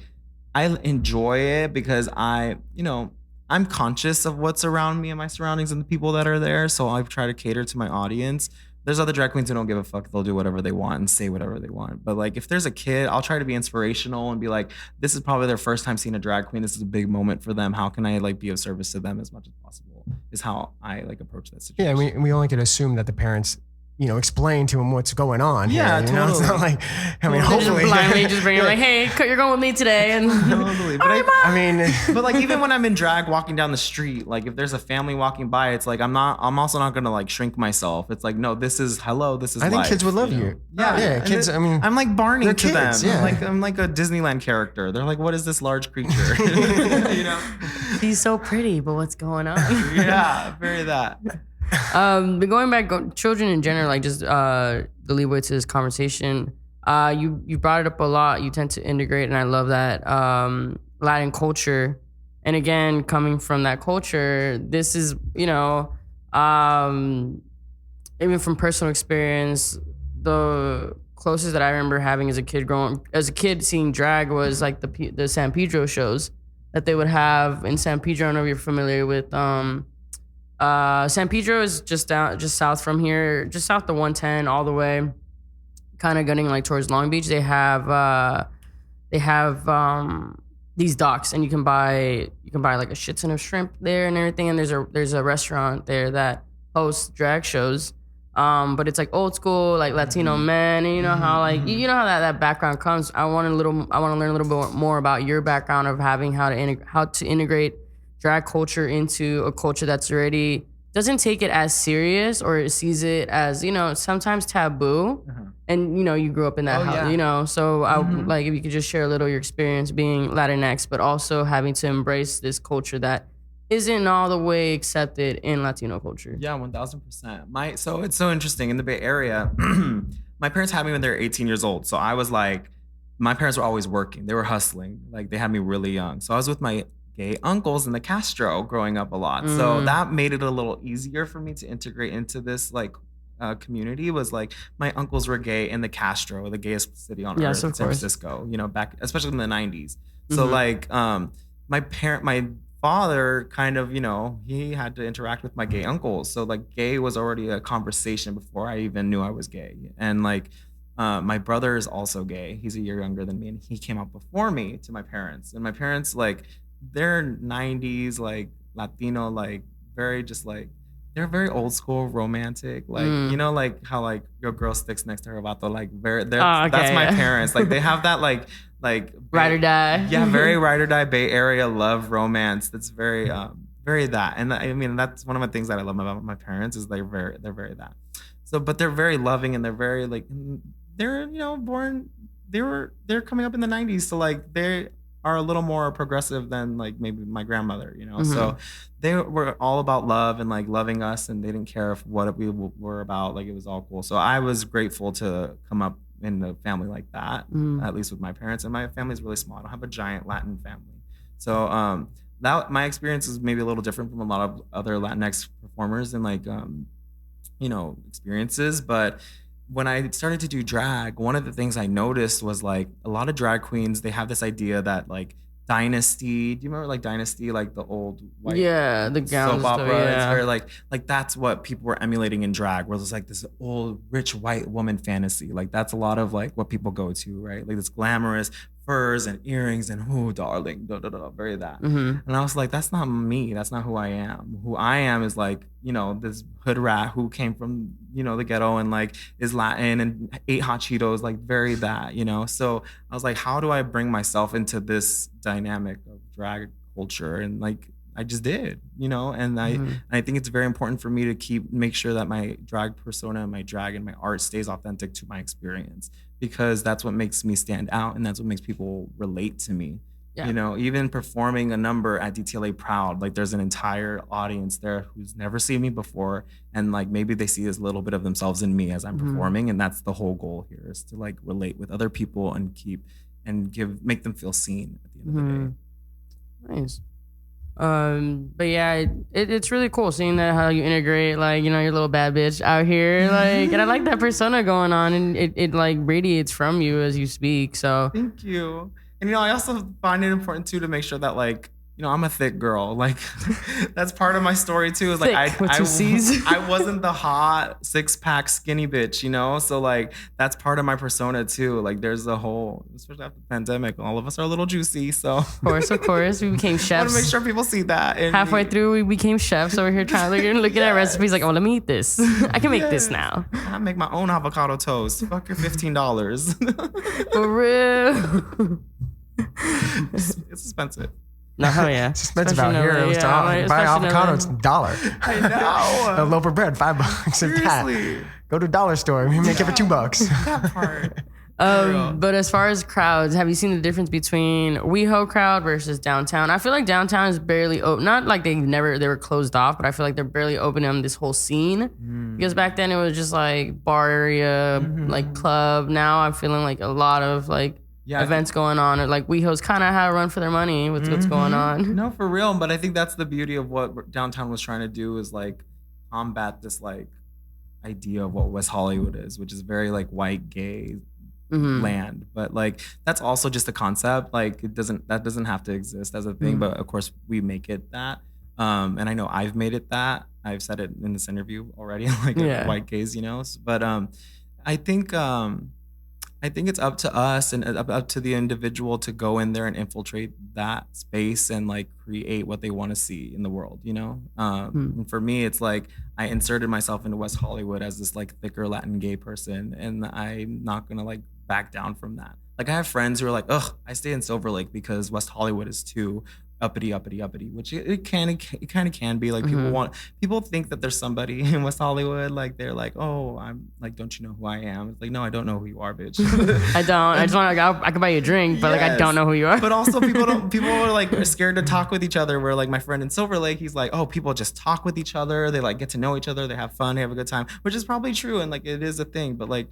I enjoy it because I'm conscious of what's around me and my surroundings and the people that are there. So I try to cater to my audience. There's other drag queens who don't give a fuck. They'll do whatever they want and say whatever they want. But like if there's a kid, I'll try to be inspirational and be like, this is probably their first time seeing a drag queen. This is a big moment for them. How can I like be of service to them as much as possible is how I like approach that situation. Yeah, we only could assume that the parents, you know, explain to them what's going on. Yeah, here, totally. Know? It's not like, I mean, hopefully. Just blindly just bring it like, hey, you're going with me today. And Totally. But I mean, but like even when I'm in drag walking down the street, like if there's a family walking by, it's like I'm also not gonna like shrink myself. It's like, no, this is I think life, kids would love you. Yeah, kids. I mean, I'm like Barney they're to them. kids, yeah. I'm like a Disneyland character. They're like, what is this large creature? You know? He's so pretty, but what's going on? Yeah, very that. But going back, children in general, like just the leeway to this conversation. You brought it up a lot. You tend to integrate, and I love that Latin culture. And again, coming from that culture, this is even from personal experience, the closest that I remember having as a kid seeing drag was like the San Pedro shows that they would have in San Pedro. I don't know if you're familiar with. San Pedro is just south from here, just south to 110 all the way, kind of gunning like towards Long Beach. They have these docks, and you can buy like a shit ton of shrimp there and everything. And there's a restaurant there that hosts drag shows. But it's like old school, like Latino men, and you know how like you know how that background comes. I want to learn a little bit more about your background of having how to integrate drag culture into a culture that's already doesn't take it as serious or sees it as, you know, sometimes taboo. And, you know, you grew up in that house, you know, so I like if you could just share a little your experience being Latinx, but also having to embrace this culture that isn't all the way accepted in Latino culture. Yeah, 1000%. So it's so interesting in the Bay Area. My parents had me when they were 18 years old. So I was like, my parents were always working. They were hustling. Like they had me really young. So I was with my gay uncles in the Castro growing up a lot. So that made it a little easier for me to integrate into this like community. Was like my uncles were gay in the Castro, the gayest city on earth, San Francisco, you know, back especially in the 90s. So like my father kind of, you know, he had to interact with my gay uncles. So like gay was already a conversation before I even knew I was gay. And like my brother is also gay. He's a year younger than me, and he came out before me to my parents. And my parents, like, they're 90s, like Latino, like very just like, they're very old school, romantic. Like, you know, like how like your girl sticks next to her vato, like that's my parents. Like they have that like ride or die. Yeah, very ride or die Bay Area love romance. That's very very that. And I mean, that's one of the things that I love about my parents is they're very that. So, but they're very loving, and they're very like, they're, you know, they're coming up in the 90s. So like they are a little more progressive than like maybe my grandmother, you know. So they were all about love and like loving us, and they didn't care if what we were about. Like it was all cool. So I was grateful to come up in a family like that, at least with my parents. And my family's really small. I don't have a giant Latin family. So that my experience is maybe a little different from a lot of other Latinx performers and like you know, experiences. But when I started to do drag, one of the things I noticed was like a lot of drag queens, they have this idea that like Dynasty, do you remember like Dynasty, like the old white the gowns soap opera? stuff, It's very like that's what people were emulating in drag, where it's like this old rich white woman fantasy. Like that's a lot of like what people go to, right? Like this glamorous furs and earrings and oh darling, very that. And I was like, that's not me. That's not who I am. Who I am is like, you know, this hood rat who came from, you know, the ghetto and like is Latin and ate hot Cheetos, like very that, you know. So I was like, how do I bring myself into this dynamic of drag culture? And like I just did, you know. And I think it's very important for me to make sure that my drag persona, my drag and my art stays authentic to my experience, because that's what makes me stand out and that's what makes people relate to me. You know, even performing a number at DTLA Proud, like there's an entire audience there who's never seen me before, and like maybe they see this little bit of themselves in me as I'm performing, and that's the whole goal here, is to like relate with other people and make them feel seen at the end of the day. Nice. But yeah, it's really cool seeing that, how you integrate like, you know, your little bad bitch out here, like, and I like that persona going on, and it like radiates from you as you speak. So thank you. And, you know, I also find it important, too, to make sure that, like, you know, I'm a thick girl. Like, that's part of my story, too. Is like, I wasn't the hot 6-pack skinny bitch, you know? So, like, that's part of my persona, too. Like, there's a whole, especially after the pandemic, all of us are a little juicy, so. Of course. We became chefs. I want to make sure people see that. Halfway through, we became chefs over here looking at recipes like, oh, let me eat this. I can make this now. I make my own avocado toast. Fuck your $15. For real. It's expensive. No, hell yeah. It's expensive out here. It was buy an avocado, it's $1. I know. A loaf of bread, $5. Seriously. Go to a dollar store. We make it for $2. That part. But as far as crowds, have you seen the difference between WeHo crowd versus downtown? I feel like downtown is barely open. Not like they were closed off, but I feel like they're barely open on this whole scene. Because back then it was just like bar area, like club. Now I'm feeling like a lot of like events going on, or like WeHo's kind of had a run for their money with what's going on. No, for real. But I think that's the beauty of what downtown was trying to do, is like combat this like idea of what West Hollywood is, which is very like white gay land. But like that's also just a concept. Like that doesn't have to exist as a thing. But of course we make it that. And I know I've made it that. I've said it in this interview already, like white gays, you know. But I think it's up to us and up to the individual to go in there and infiltrate that space and like create what they want to see in the world, you know? And for me, it's like I inserted myself into West Hollywood as this like thicker Latin gay person, and I'm not gonna like back down from that. Like I have friends who are like, ugh, I stay in Silver Lake because West Hollywood is too uppity, which it kind of can be. Like people think that there's somebody in West Hollywood, like they're like, oh, I'm like, don't you know who I am? It's like, no, I don't know who you are, bitch. I don't. I just want to, I can buy you a drink, but like I don't know who you are. But also people are like scared to talk with each other. Where like my friend in Silver Lake, he's like, oh, people just talk with each other. They like get to know each other. They have fun. They have a good time, which is probably true, and like it is a thing. But like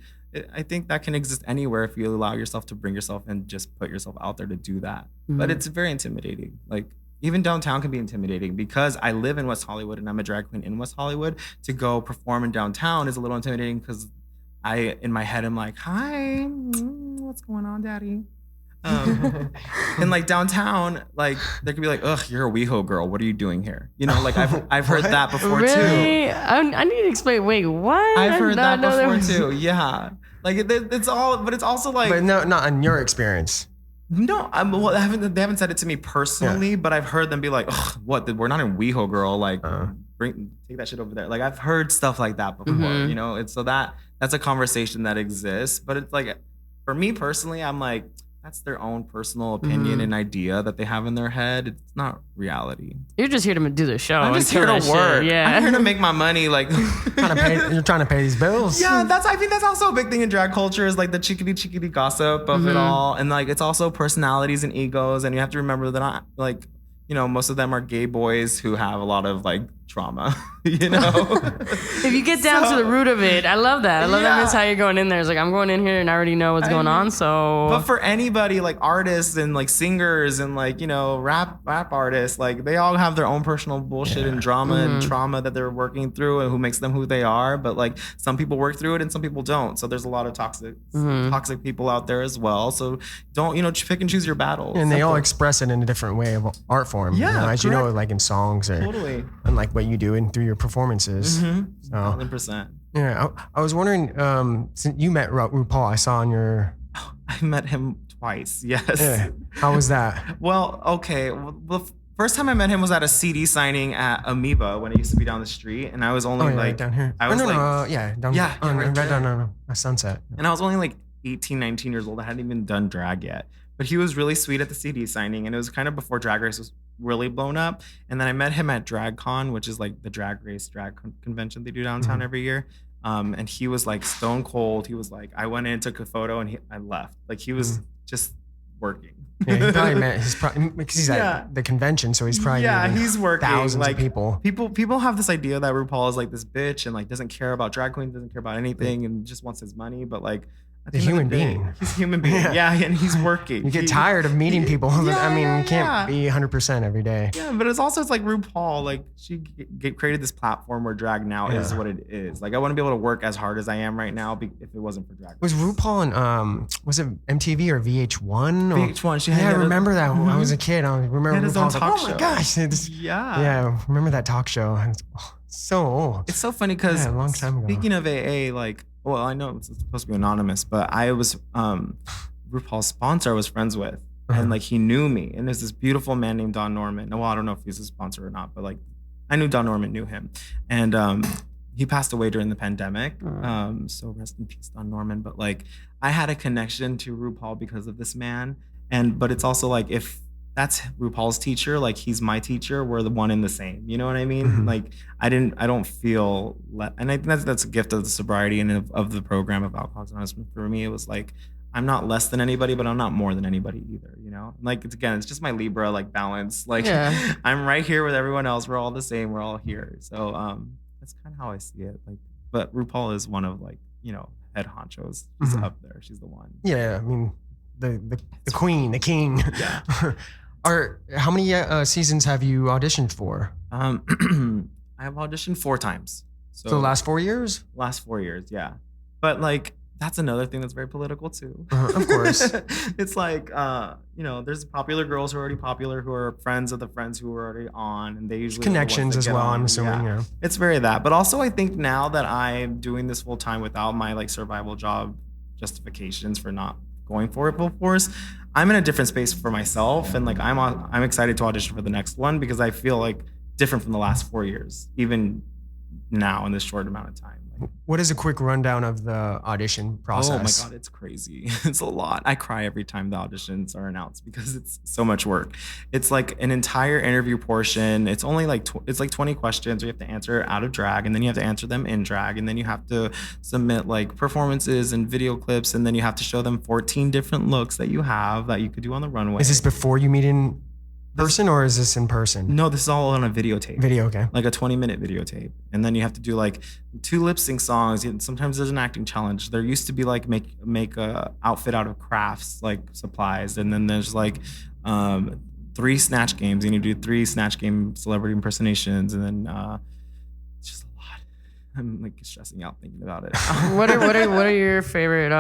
I think that can exist anywhere if you allow yourself to bring yourself and just put yourself out there to do that. But it's very intimidating. Like even downtown can be intimidating, because I live in West Hollywood and I'm a drag queen in West Hollywood. To go perform in downtown is a little intimidating, because in my head, I'm like, hi, what's going on, daddy? And like downtown, like there could be like, ugh, you're a WeHo girl. What are you doing here? You know, like I've heard that before too. I need to explain. Wait, what? I've heard that before too. Yeah, like it's all, but it's also like, but no, not in your experience. No, they haven't said it to me personally, but I've heard them be like, ugh, what? We're not in WeHo girl. Like, take that shit over there. Like I've heard stuff like that before. You know, it's so that's a conversation that exists. But it's like, for me personally, I'm like, that's their own personal opinion and idea that they have in their head. It's not reality. You're just here to do the show. I'm just here to work. Shit. Yeah. I'm here to make my money. Like, You're trying to pay these bills. Yeah, I think that's also a big thing in drag culture is like the chickadee gossip of it all. And like, it's also personalities and egos. And you have to remember that not like, you know, most of them are gay boys who have a lot of like trauma, you know? If you get down to the root of it, I love that. I love that. That's how you're going in there. It's like, I'm going in here and I already know what's going on. So, but for anybody like artists and like singers and like, you know, rap artists, like they all have their own personal bullshit and drama and trauma that they're working through and who makes them who they are. But like some people work through it and some people don't. So there's a lot of toxic people out there as well. So don't, you know, pick and choose your battles. And they all express it in a different way of art form. Yeah, you know, as correct. you know, like in songs or and like what you do and through your performances. So 100%. yeah, I was wondering, since you met RuPaul, I saw on your. I met him twice. Yes. Yeah. How was that? Well, okay. Well, the first time I met him was at a CD signing at Amoeba when it used to be down the street, and I was only like right down here. I was down, right there. down Sunset. And I was only like 18, 19 years old. I hadn't even done drag yet. But he was really sweet at the CD signing, and it was kind of before Drag Race was really blown up. And then I met him at DragCon, which is like the drag convention they do downtown every year. And he was like stone cold. He was like, I went in, took a photo, and I left. Like he was just working. Yeah, he probably met because he's at the convention, so he's probably he's working. Thousands like of people. People have this idea that RuPaul is like this bitch and like doesn't care about drag queens, doesn't care about anything, and just wants his money. But like. The human being. He's a human being. Yeah, and he's working. You get tired of meeting people. I mean, you can't be 100% every day. Yeah, but it's like RuPaul. Like she created this platform where drag now is what it is. Like I want to be able to work as hard as I am right now if it wasn't for drag. Was RuPaul on was it MTV or VH1? VH1. I remember that when I was a kid. I remember RuPaul was like, oh my gosh. Yeah, remember that talk show. It's so old. It's so funny because a long time ago. Speaking of AA, like. Well, I know it's supposed to be anonymous, but I was RuPaul's sponsor I was friends with, and like he knew me. And there's this beautiful man named Don Norman. Well, I don't know if he's a sponsor or not, but like I knew Don Norman knew him, and he passed away during the pandemic. So rest in peace, Don Norman. But like I had a connection to RuPaul because of this man, but it's also like if that's RuPaul's teacher, like he's my teacher, we're the one and the same. You know what I mean? Like I don't feel, and I think that's a gift of the sobriety and of the program of Alcoholics Anonymous. For me, it was like, I'm not less than anybody, but I'm not more than anybody either, you know? Like it's just my Libra, like balance. Like I'm right here with everyone else. We're all the same. We're all here. So that's kind of how I see it. Like, but RuPaul is one of like, you know, head honchos. She's up there. She's the one. Yeah. I mean, the queen, the king. Yeah. How many seasons have you auditioned for? I have auditioned 4 times. So the last 4 years? Last 4 years, yeah. But like that's another thing that's very political too. Of course. It's like you know, there's popular girls who are already popular who are friends of the friends who are already on, and they usually connections as well. I'm assuming. Yeah. It's very that. But also, I think now that I'm doing this full time without my like survival job justifications for not going for it full force, I'm in a different space for myself, and like I'm excited to audition for the next one because I feel like different from the last 4 years, even now in this short amount of time. Like, what is a quick rundown of the audition process? Oh my God, it's crazy. It's a lot. I cry every time the auditions are announced because it's so much work. It's like an entire interview portion. It's only like it's like 20 questions you have to answer out of drag, and then you have to answer them in drag, and then you have to submit like performances and video clips, and then you have to show them 14 different looks that you have that you could do on the runway. Is this before you meet in person or is this in person? No, this is all on a videotape. Video, okay. Like a 20-minute videotape. And then you have to do like 2 lip sync songs. Sometimes there's an acting challenge. There used to be like make a outfit out of crafts, like supplies. And then there's like 3 snatch games. You need to do 3 snatch game celebrity impersonations. And then it's just a lot. I'm like stressing out thinking about it. What are your favorite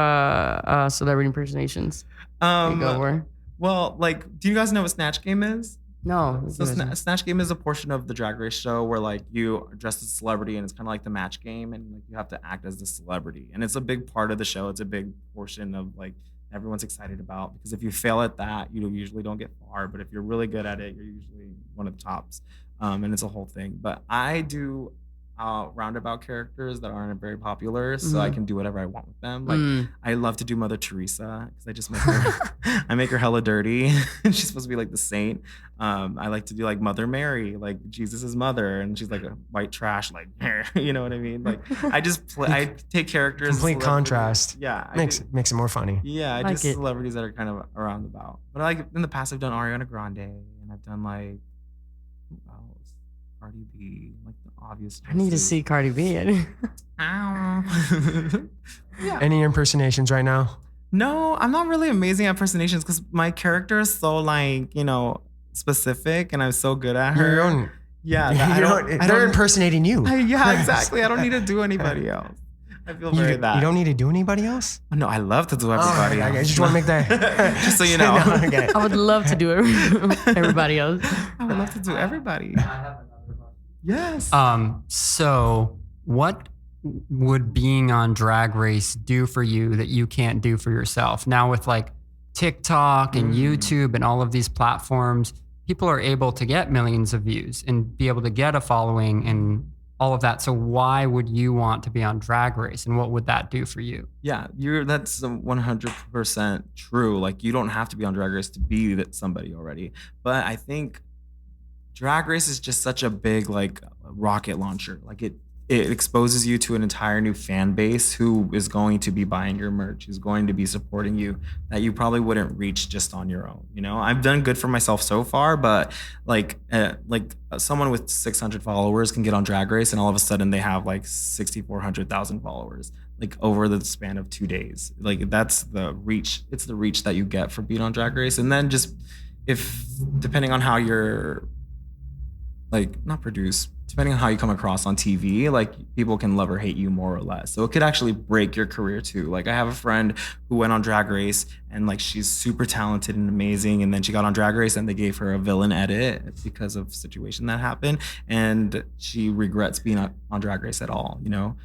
celebrity impersonations? You go over? Well, like, do you guys know what Snatch Game is? No. So Snatch Game is a portion of the Drag Race show where like you are dressed as a celebrity, and it's kind of like the match game, and like you have to act as the celebrity, and it's a big part of the show. It's a big portion of like everyone's excited about, because if you fail at that, you usually don't get far, but if you're really good at it, you're usually one of the tops, and it's a whole thing. But I do roundabout characters that aren't very popular, so I can do whatever I want with them. Like I love to do Mother Teresa because I just make her, I make her hella dirty. She's supposed to be like the saint. I like to do like Mother Mary, like Jesus's mother, and she's like a white trash, like you know what I mean? Like I just play, I take characters. Complete contrast. Yeah, Makes it more funny. Yeah, I Like just it. celebrities that are kind of around about. But like in the past, I've done Ariana Grande, and I've done like who else? Cardi B, like the obvious. I need to choices. see Cardi B. Ow. Any impersonations right now? No, I'm not really amazing at impersonations because my character is so like, you know, specific and I'm so good at her. Your own. Yeah, that They're impersonating you. yeah, exactly. I don't need to do anybody else. I feel You, very that. you don't need to do anybody else? Oh, no, I love to do everybody I else. just want to make that. Just so you know. No, I get it. I would love to do everybody else. I would love to do everybody. Yes. So what would being on Drag Race do for you that you can't do for yourself? Now with like TikTok and YouTube and all of these platforms, people are able to get millions of views and be able to get a following and all of that. So why would you want to be on Drag Race, and what would that do for you? Yeah, that's 100% true. Like you don't have to be on Drag Race to be somebody already. But I think Drag Race is just such a big like rocket launcher. Like it exposes you to an entire new fan base who is going to be buying your merch, who's going to be supporting you, that you probably wouldn't reach just on your own. You know, I've done good for myself so far, but like someone with 600 followers can get on Drag Race and all of a sudden they have like 400,000 followers, like over the span of 2 days. Like that's the reach. It's the reach that you get for being on Drag Race. And then just depending on how you're depending on how you come across on TV, like people can love or hate you more or less. So it could actually break your career too. Like I have a friend who went on Drag Race and like she's super talented and amazing. And then she got on Drag Race and they gave her a villain edit because of a situation that happened. And she regrets being on Drag Race at all, you know?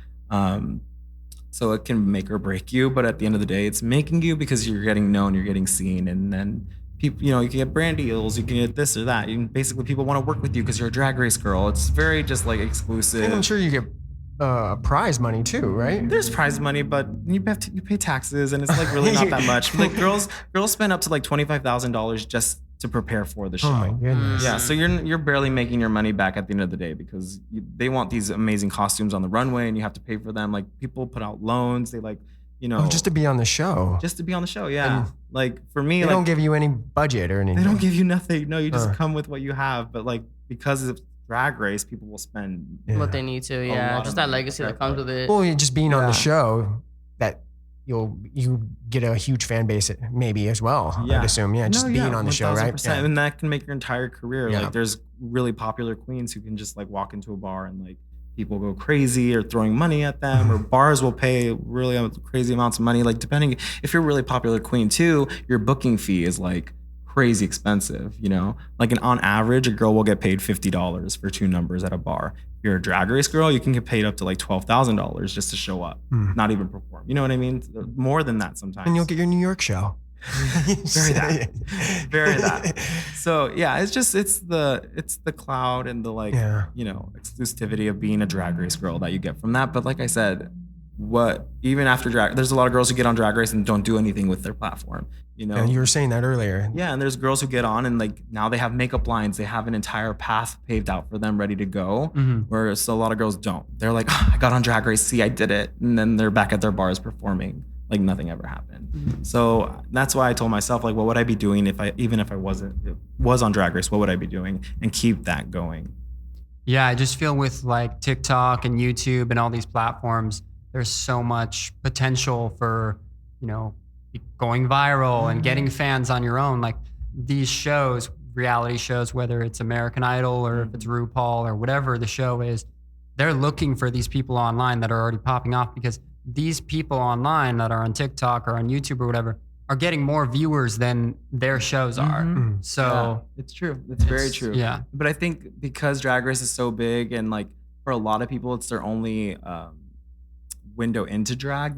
So it can make or break you. But at the end of the day, it's making you because you're getting known, you're getting seen. And then people, you know, you can get brand deals, you can get this or that. Basically, people want to work with you because you're a Drag Race girl. It's very just like exclusive. And I'm sure you get prize money too, right? There's prize money, but you pay taxes, and it's like really not that much. Like girls spend up to like $25,000 just to prepare for the show. Oh my goodness. Yeah, so you're barely making your money back at the end of the day because they want these amazing costumes on the runway, and you have to pay for them. Like people put out loans, they like. You know, just to be on the show. Just to be on the show, yeah. And like for me, they don't give you any budget or anything. They don't give you nothing. No, you just come with what you have. But like because of Drag Race, people will spend What they need to, yeah. Just that legacy that comes with it. Well, just being on the show, that you get a huge fan base maybe as well. Yeah. I'd assume, just being on the show, right? 1000%. And that can make your entire career. Yeah. Like there's really popular queens who can just like walk into a bar and like people go crazy or throwing money at them, or bars will pay really crazy amounts of money. Like depending, if you're a really popular queen too, your booking fee is like crazy expensive, you know? Like on average, a girl will get paid $50 for 2 numbers at a bar. If you're a Drag Race girl, you can get paid up to like $12,000 just to show up, not even perform. You know what I mean? More than that sometimes. And you'll get your New York show. Very that. So yeah, it's the cloud and the like, you know, exclusivity of being a Drag Race girl that you get from that. But like I said, even after there's a lot of girls who get on Drag Race and don't do anything with their platform, you know. And you were saying that earlier. Yeah, and there's girls who get on and like now they have makeup lines, they have an entire path paved out for them ready to go, whereas a lot of girls don't. They're like, I got on Drag Race, see, I did it, and then they're back at their bars performing like nothing ever happened. So that's why I told myself, like, what would I be doing if I was on Drag Race? What would I be doing? And keep that going. Yeah, I just feel with like TikTok and YouTube and all these platforms, there's so much potential for, you know, going viral and getting fans on your own. Like these shows, reality shows, whether it's American Idol or if it's RuPaul or whatever the show is, they're looking for these people online that are already popping off because these people online that are on TikTok or on YouTube or whatever are getting more viewers than their shows are. So yeah, it's true. It's very true. Yeah. But I think because Drag Race is so big and like for a lot of people, it's their only window into drag.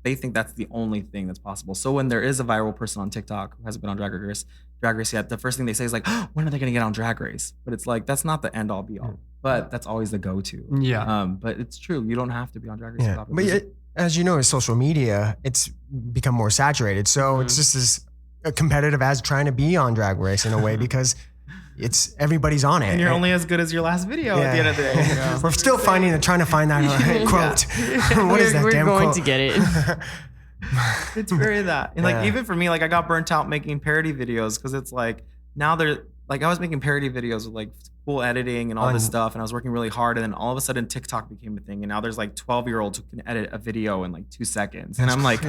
They think that's the only thing that's possible. So when there is a viral person on TikTok who hasn't been on Drag Race yet, the first thing they say is like, oh, when are they gonna get on Drag Race? But it's like that's not the end all be all. But that's always the go-to. Yeah. But it's true. You don't have to be on Drag Race. Yeah. But as you know, with social media, it's become more saturated. So it's just as competitive as trying to be on Drag Race in a way because it's everybody's on it. And you're only as good as your last video at the end of the day. We're still trying to find that quote. What is that We're damn going quote? to get it. It's very that. And like even for me, like I got burnt out making parody videos because it's like now they're like I was making parody videos with like cool editing and all this stuff, and I was working really hard, and then all of a sudden TikTok became a thing, and now there's like 12-year-olds who can edit a video in like 2 seconds, and I'm like,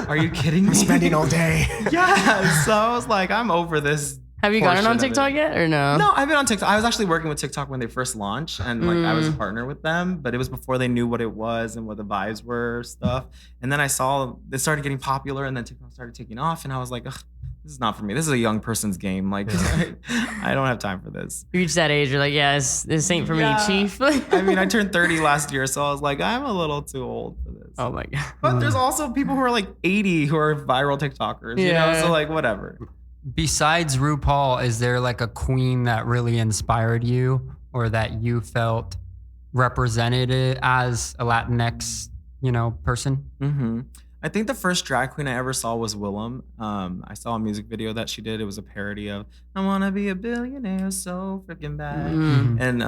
are you kidding me? Spending all day. Yeah. So I was like, I'm over this. Have you gotten on TikTok yet or no? No, I've been on TikTok. I was actually working with TikTok when they first launched, and like I was a partner with them, but it was before they knew what it was and what the vibes were stuff. And then I saw it started getting popular, and then TikTok started taking off, and I was like, ugh, this is not for me. This is a young person's game. Like, I don't have time for this. You reach that age, you're like, yeah, this ain't for me, chief. I mean, I turned 30 last year, so I was like, I'm a little too old for this. Oh my God. But there's also people who are like 80 who are viral TikTokers, you know? So like, whatever. Besides RuPaul, is there like a queen that really inspired you or that you felt represented it as a Latinx, person? Mm-hmm. I think the first drag queen I ever saw was Willem. I saw a music video that she did. It was a parody of "I Wanna Be a Billionaire So Freaking Bad," and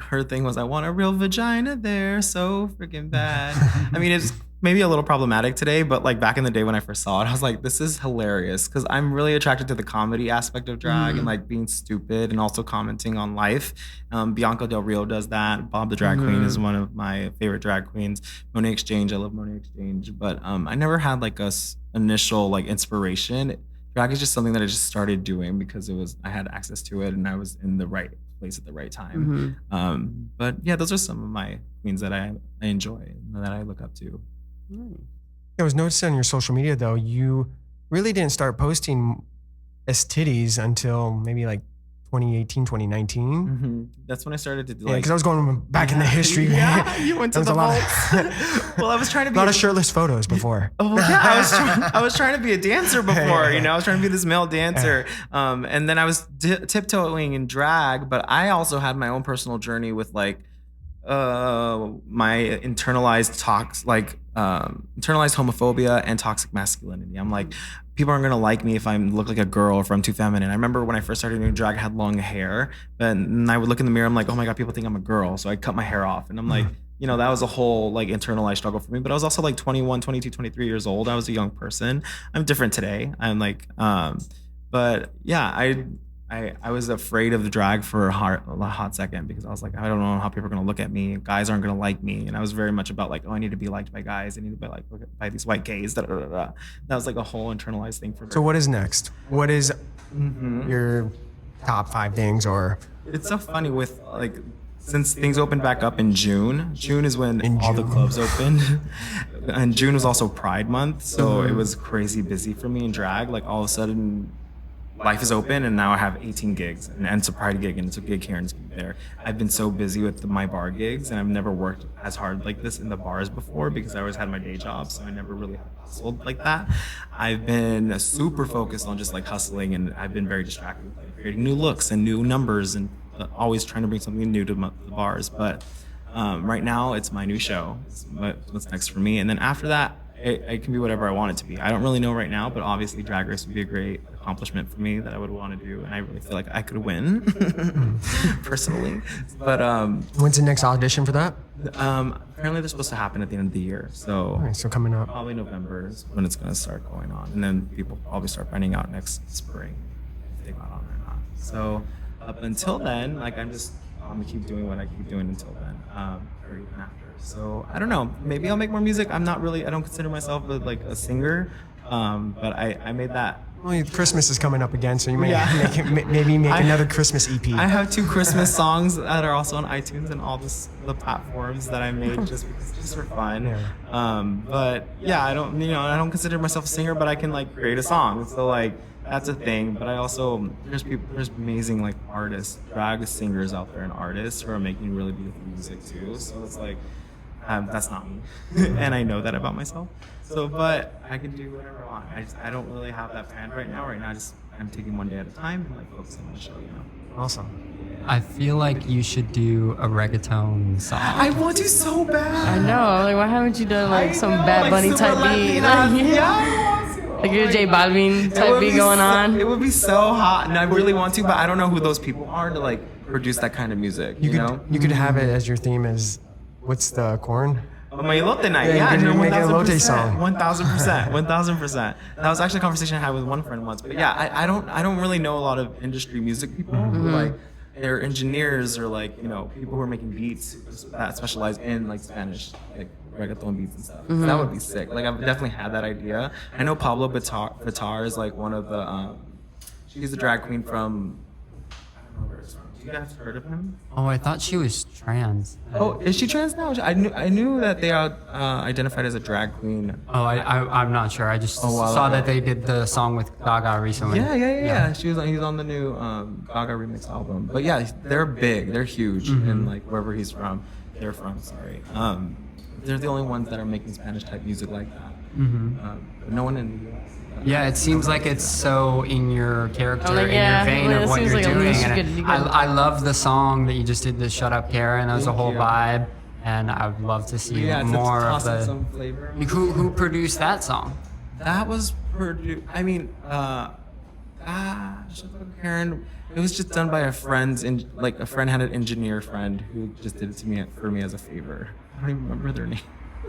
her thing was "I want a real vagina there, so freaking bad." I mean, it's maybe a little problematic today, but like back in the day when I first saw it, I was like, this is hilarious because I'm really attracted to the comedy aspect of drag and like being stupid and also commenting on life. Bianca Del Rio does that. Bob the Drag Queen is one of my favorite drag queens. Monet Exchange, I love Monet Exchange, but I never had like initial like inspiration. Drag is just something that I just started doing because I had access to it and I was in the right place at the right time. But yeah, those are some of my queens that I enjoy and that I look up to. I was noticing on your social media though, you really didn't start posting Estitties until maybe like 2018, 2019. That's when I started to do because I was going back in the history. Yeah, you went to the vaults. Well, I was trying to be a lot of shirtless photos before. Oh yeah, I was trying to be a dancer before. I was trying to be this male dancer, and then I was tiptoeing in drag. But I also had my own personal journey with like my internalized internalized homophobia and toxic masculinity. I'm like, people aren't gonna like me if I look like a girl or if I'm too feminine. I remember when I first started doing drag, I had long hair, and I would look in the mirror. I'm like, oh my God, people think I'm a girl. So I cut my hair off, and I'm like, that was a whole like internalized struggle for me. But I was also like 21, 22, 23 years old. I was a young person. I'm different today. I'm like, but yeah, I was afraid of the drag for a hot second because I was like, I don't know how people are going to look at me. Guys aren't going to like me. And I was very much about like, oh, I need to be liked by guys. I need to be liked by these white gays. That was like a whole internalized thing for me. So what is next? What is your top 5 things or? It's so funny with like, since things opened back up in June is when all the clubs opened. And June was also Pride Month. So it was crazy busy for me in drag. Like all of a sudden, life is open and now I have 18 gigs and it's a Pride gig and it's a gig here and it's there. I've been so busy with my bar gigs and I've never worked as hard like this in the bars before because I always had my day job, so I never really hustled like that. I've been super focused on just like hustling and I've been very distracted with like, creating new looks and new numbers and always trying to bring something new to the bars. But right now it's my new show. It's what's next for me. And then after that, it can be whatever I want it to be. I don't really know right now, but obviously Drag Race would be a great accomplishment for me that I would want to do, and I really feel like I could win personally. But when's the next audition for that? Apparently they're supposed to happen at the end of the year, so so coming up probably November is when it's going to start going on, and then people probably start finding out next spring if they got on or not. So up until then, like I'm gonna keep doing what I keep doing until then, or even after. So I don't know. Maybe I'll make more music. I don't consider myself like a singer, but I made that. Well, Christmas is coming up again, so you may maybe make another Christmas EP. I have 2 Christmas songs that are also on iTunes and all the platforms that I made just for fun. But yeah, I don't consider myself a singer, but I can like create a song. So like that's a thing. But I also there's amazing like artists, drag singers out there and artists who are making really beautiful music too. So it's like That's not me, and I know that about myself. So, but I can do whatever I want. I don't really have that planned right now. Right now, I'm taking one day at a time and like focusing on the show. Awesome. I feel like you should do a reggaeton song. I want to so bad. I know. Like, why haven't you done like some Bad Bunny type beat? I want to. Like your J Balvin type beat going on. It would be so hot, and I really want to, but I don't know who those people are to like produce that kind of music. You know? You could have it as your theme as what's the corn? Oh, my elote night. Yeah, you could make an elote 1000%. song. 1000%. That was actually a conversation I had with one friend once. But yeah, I don't really know a lot of industry music people who like they're engineers or like, you know, people who are making beats that specialize in like Spanish, like reggaeton beats and stuff. So that would be sick. Like I've definitely had that idea. I know Pablo Bitar is like one of the she's a drag queen from I don't know where it's from. You guys heard of him? Oh, I thought she was trans. Oh, is she trans now? I knew that they are identified as a drag queen. Oh, I'm not sure. I just saw that they did the song with Gaga recently. Yeah. He's on the new Gaga remix album. But yeah, they're big. They're huge. And like wherever he's from, they're from. Sorry. They're the only ones that are making Spanish type music like that. But no one in the US. Yeah, it seems like it's so in your character, like, in yeah, your vein it of what seems you're like a doing. niche And you could- I love the song that you just did, the Shut Up Karen. That was a Thank whole you. vibe. And I would love to see Yeah, more of tossing the... some flavor. Like, who produced that song? That was produced. I mean, Shut Up Karen. It was just done by a friend's, like a friend had an engineer friend who just did it to me for me as a favor. I don't even remember their name.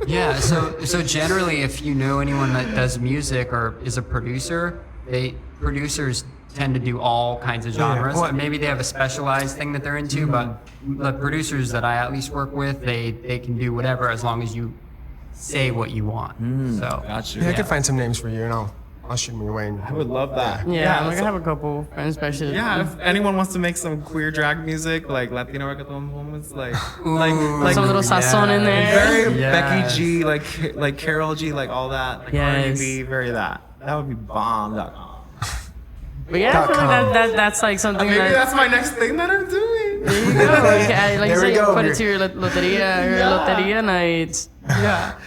Yeah, so generally, if you know anyone that does music or is a producer, producers tend to do all kinds of genres. Well, Maybe they have a specialized thing that they're into, but the producers that I at least work with, they can do whatever as long as you say what you want. So Gotcha. Yeah, I could find some names for you, and I'll shoot them your way. I would love that. Yeah, like so- I have a couple friends, especially. Yeah, if anyone wants to make some queer drag music, like Latino reggaeton moments, like some little sazon in there. very Yes. Becky G, like Carol G, like all that, like Yes. R&B, very that. That would be bomb.com. But yeah, I feel like that's like something Maybe that. that's my next thing that I'm doing. There you go. Like There you we say, go. put it to your loteria nights. Yeah.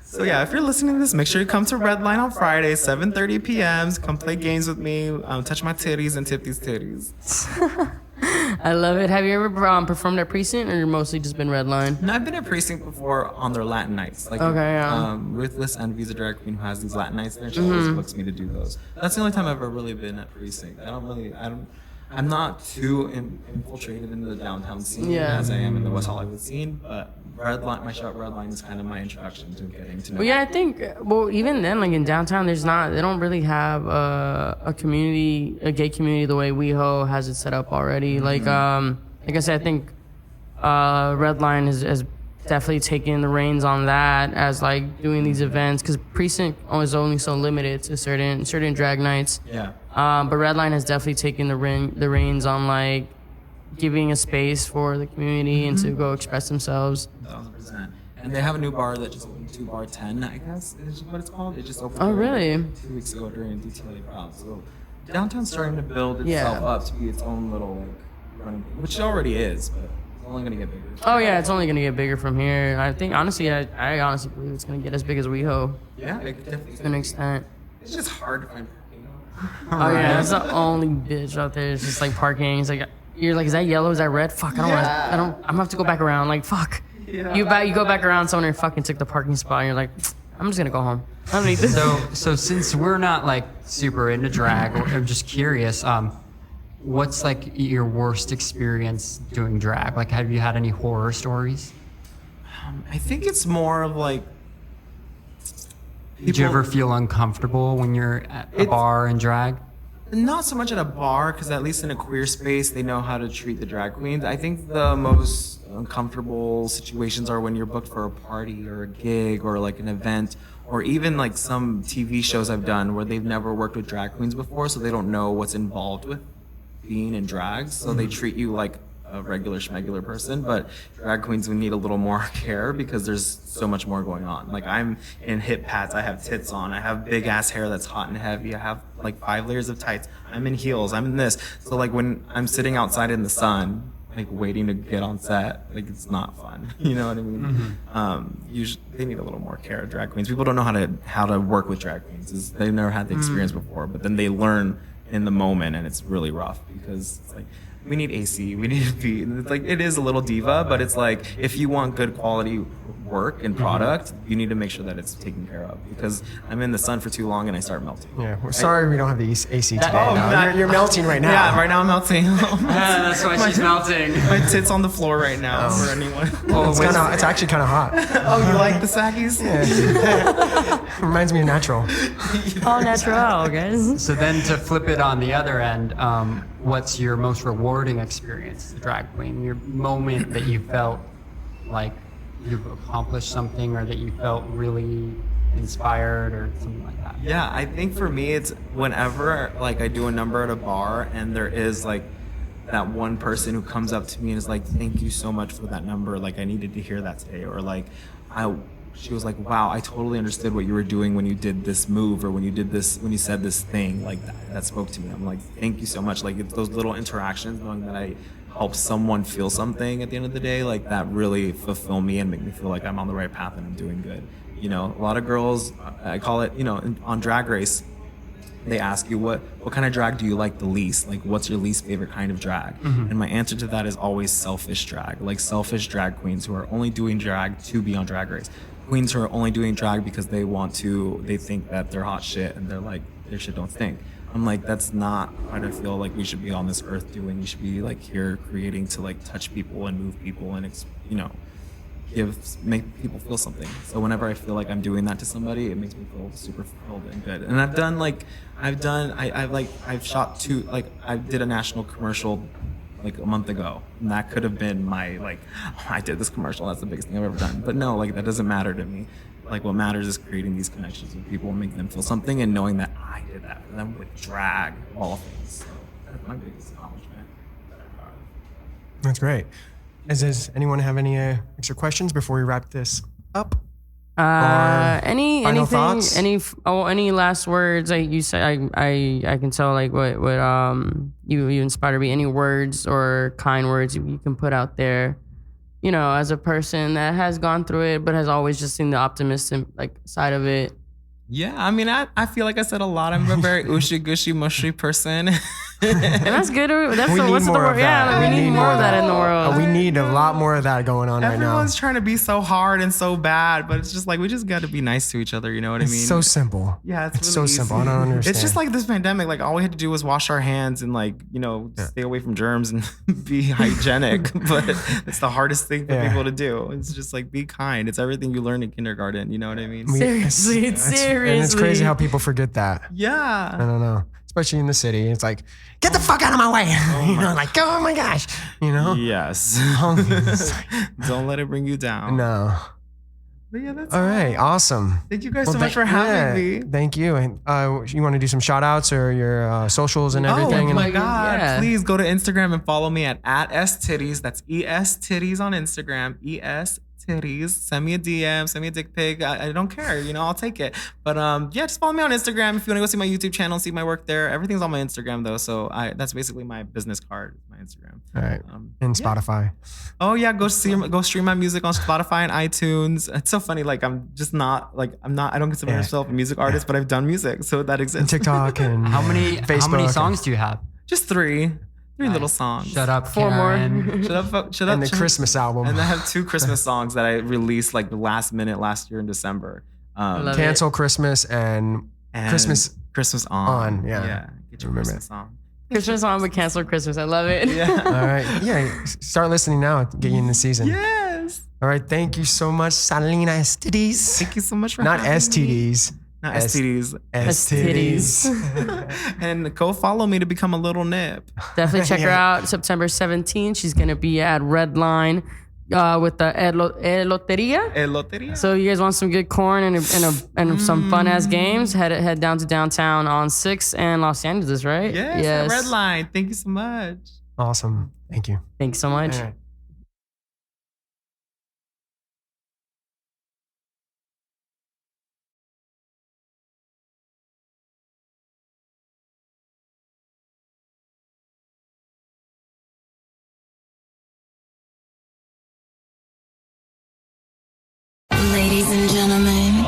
So yeah, if you're listening to this, make sure you come to Redline on Friday, 7:30 p.m. Come play games with me, touch my titties and tip these titties. I love it. Have you ever performed at Precinct, or mostly just been Redline? No, I've been at Precinct before on their Latin nights. Like, Okay, yeah. Ruthless Envy's a drag queen who has these Latin nights there. She always books me to do those. That's the only time I've ever really been at Precinct. I'm not too infiltrated into the downtown scene as I am in the West Hollywood scene, but Redline, my show at Redline is kind of my introduction to getting to know. Well, yeah, I think. Well, even then, like in downtown, they don't really have a community, a gay community, the way WeHo has it set up already. Like I said, I think Redline has definitely taken the reins on that as like doing these events, because Precinct is only so limited to certain drag nights. Yeah. But Redline has definitely taken the reins on like giving a space for the community and to go express themselves. 1,000%. And they have a new bar that just opened, 2 Bar 10, I guess is what it's called. It just opened. Oh, really? 2 weeks ago during DTLA Proud. So downtown's starting to build itself up to be its own little like running, which it already is, but it's only gonna get bigger. Oh yeah, it's only gonna get bigger from here. I think honestly, I honestly believe it's gonna get as big as WeHo Yeah, it could definitely. to an extent. It's just hard to find parking. Oh yeah, that's the only bitch out there. It's just like parking. It's like you're like, is that yellow? Is that red? Fuck, I'm gonna have to go back around. Like fuck. Yeah. You go back around, someone fucking took the parking spot, and you're like, I'm just gonna go home. I don't need this. So since we're not like super into drag, I'm just curious. What's like your worst experience doing drag? Like, have you had any horror stories? I think it's more of like. Did you ever feel uncomfortable when you're at a bar and drag? Not so much at a bar, because at least in a queer space, they know how to treat the drag queens. I think the most uncomfortable situations are when you're booked for a party or a gig or like an event, or even like some TV shows I've done where they've never worked with drag queens before, so they don't know what's involved with being in drag. So they treat you like a regular schmegular person, but drag queens, we need a little more care because there's so much more going on. Like I'm in hip pads, I have tits on, I have big ass hair that's hot and heavy, I have like 5 layers of tights, I'm in heels, I'm in this. So like when I'm sitting outside in the sun, like waiting to get on set. Like it's not fun. You know what I mean? Usually they need a little more care. Drag queens. People don't know how to work with drag queens. They've never had the experience before, but then they learn in the moment, and it's really rough because it's like we need AC, we need to be. It's like it is a little diva, but it's like if you want good quality work and product, you need to make sure that it's taken care of because I'm in the sun for too long and I start melting. Yeah, we're sorry we don't have the AC today. Oh, You're melting right now. Yeah, right now I'm melting. That's why she's melting. My tits on the floor right now for anyone. It's actually kind of hot. Oh, you like the saggies? Yeah. Reminds me of natural. All natural, guys. So then to flip it on the other end, what's your most rewarding experience as a drag queen? Your moment that you felt like you've accomplished something or that you felt really inspired or something like that? Yeah, I think for me it's whenever like I do a number at a bar and there is like that one person who comes up to me and is like, thank you so much for that number, like I needed to hear that today, or like she was like, wow, I totally understood what you were doing when you did this move or when you said this thing, like that spoke to me. I'm like, thank you so much. Like it's those little interactions, knowing that I help someone feel something at the end of the day, like that really fulfill me and make me feel like I'm on the right path and I'm doing good. You know, a lot of girls, I call it, you know, on Drag Race, they ask you what kind of drag do you like the least? Like what's your least favorite kind of drag? And my answer to that is always selfish drag, like selfish drag queens who are only doing drag to be on Drag Race. Queens who are only doing drag because they think that they're hot shit and they're like, their shit don't stink. I'm like, that's not what I feel like we should be on this earth doing. We should be like here creating to like touch people and move people and, you know, make people feel something. So whenever I feel like I'm doing that to somebody, it makes me feel super fulfilled and good. And I've shot two, like I did a national commercial like a month ago, and that could have been my like, oh, I did this commercial, that's the biggest thing I've ever done. But no, like that doesn't matter to me. Like what matters is creating these connections with people and making them feel something and knowing that I did that for them with drag, all things. So that's my biggest accomplishment. That's great. Does anyone have any extra questions before we wrap this up? Anything, thoughts? any last words? Like you said, I can tell like what you inspired me. Any words or kind words you can put out there, you know, as a person that has gone through it but has always just seen the optimistic like side of it. Yeah, I mean, I feel like I said a lot. I'm a very ushy gushy mushy person. And that's good. That's what's the word? Yeah, like, we need more of that in the world. We need a lot more of that going on right now. Everyone's trying to be so hard and so bad, but it's just like we just got to be nice to each other. You know what I mean? It's so simple. Yeah, it's really so easy. simple. I don't understand. It's just like this pandemic. Like all we had to do was wash our hands and like, you know, stay away from germs and be hygienic. But it's the hardest thing for people to do. It's just like be kind. It's everything you learn in kindergarten. You know what I mean? Seriously. And it's crazy how people forget that. Yeah. I don't know. Especially in the city. It's like, get the fuck out of my way. You know, like, oh my gosh. You know? Yes. Don't let it bring you down. No. But yeah, that's all right. Awesome. Thank you guys so much for having me. Thank you. And you want to do some shout outs or your socials and everything? Oh my God. Yeah. Please go to Instagram and follow me at Estitties. That's ES Titties on Instagram. ES Titties. Send me a DM, send me a dick pic. I don't care, you know, I'll take it. But yeah, just follow me on Instagram if you want to go see my YouTube channel, see my work there. Everything's on my Instagram though, so that's basically my business card, my Instagram. All right. And Spotify. Oh yeah, go stream my music on Spotify and iTunes. It's so funny, like I don't consider myself a music artist, but I've done music, so that exists. And TikTok and how many songs do you have? Just three little songs. Shut up, Four Karen. more. Shut up. And the Christmas album. And I have 2 Christmas songs that I released like the last minute last year in December. Cancel Christmas and Christmas on. Yeah. Get your Christmas song. Christmas on, but cancel Christmas. I love it. Yeah. All right. Yeah. Start listening now. Get you in the season. Yes. All right. Thank you so much, Salina Estitties. Thank you so much for not having STDs. Me. Not STDs. Estitties. And go follow me to become a little nip. Definitely check her out. September 17th. She's going to be at Red Line with the Loteria. So you guys want some good corn and some fun ass games? Head down to downtown on 6th and Los Angeles, right? Yes. Red Line. Thank you so much. Awesome. Thank you. Thanks so much. and gentlemen,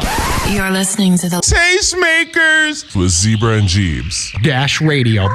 you're listening to the Tastemakers with Zebra and Geebs. Dash Radio.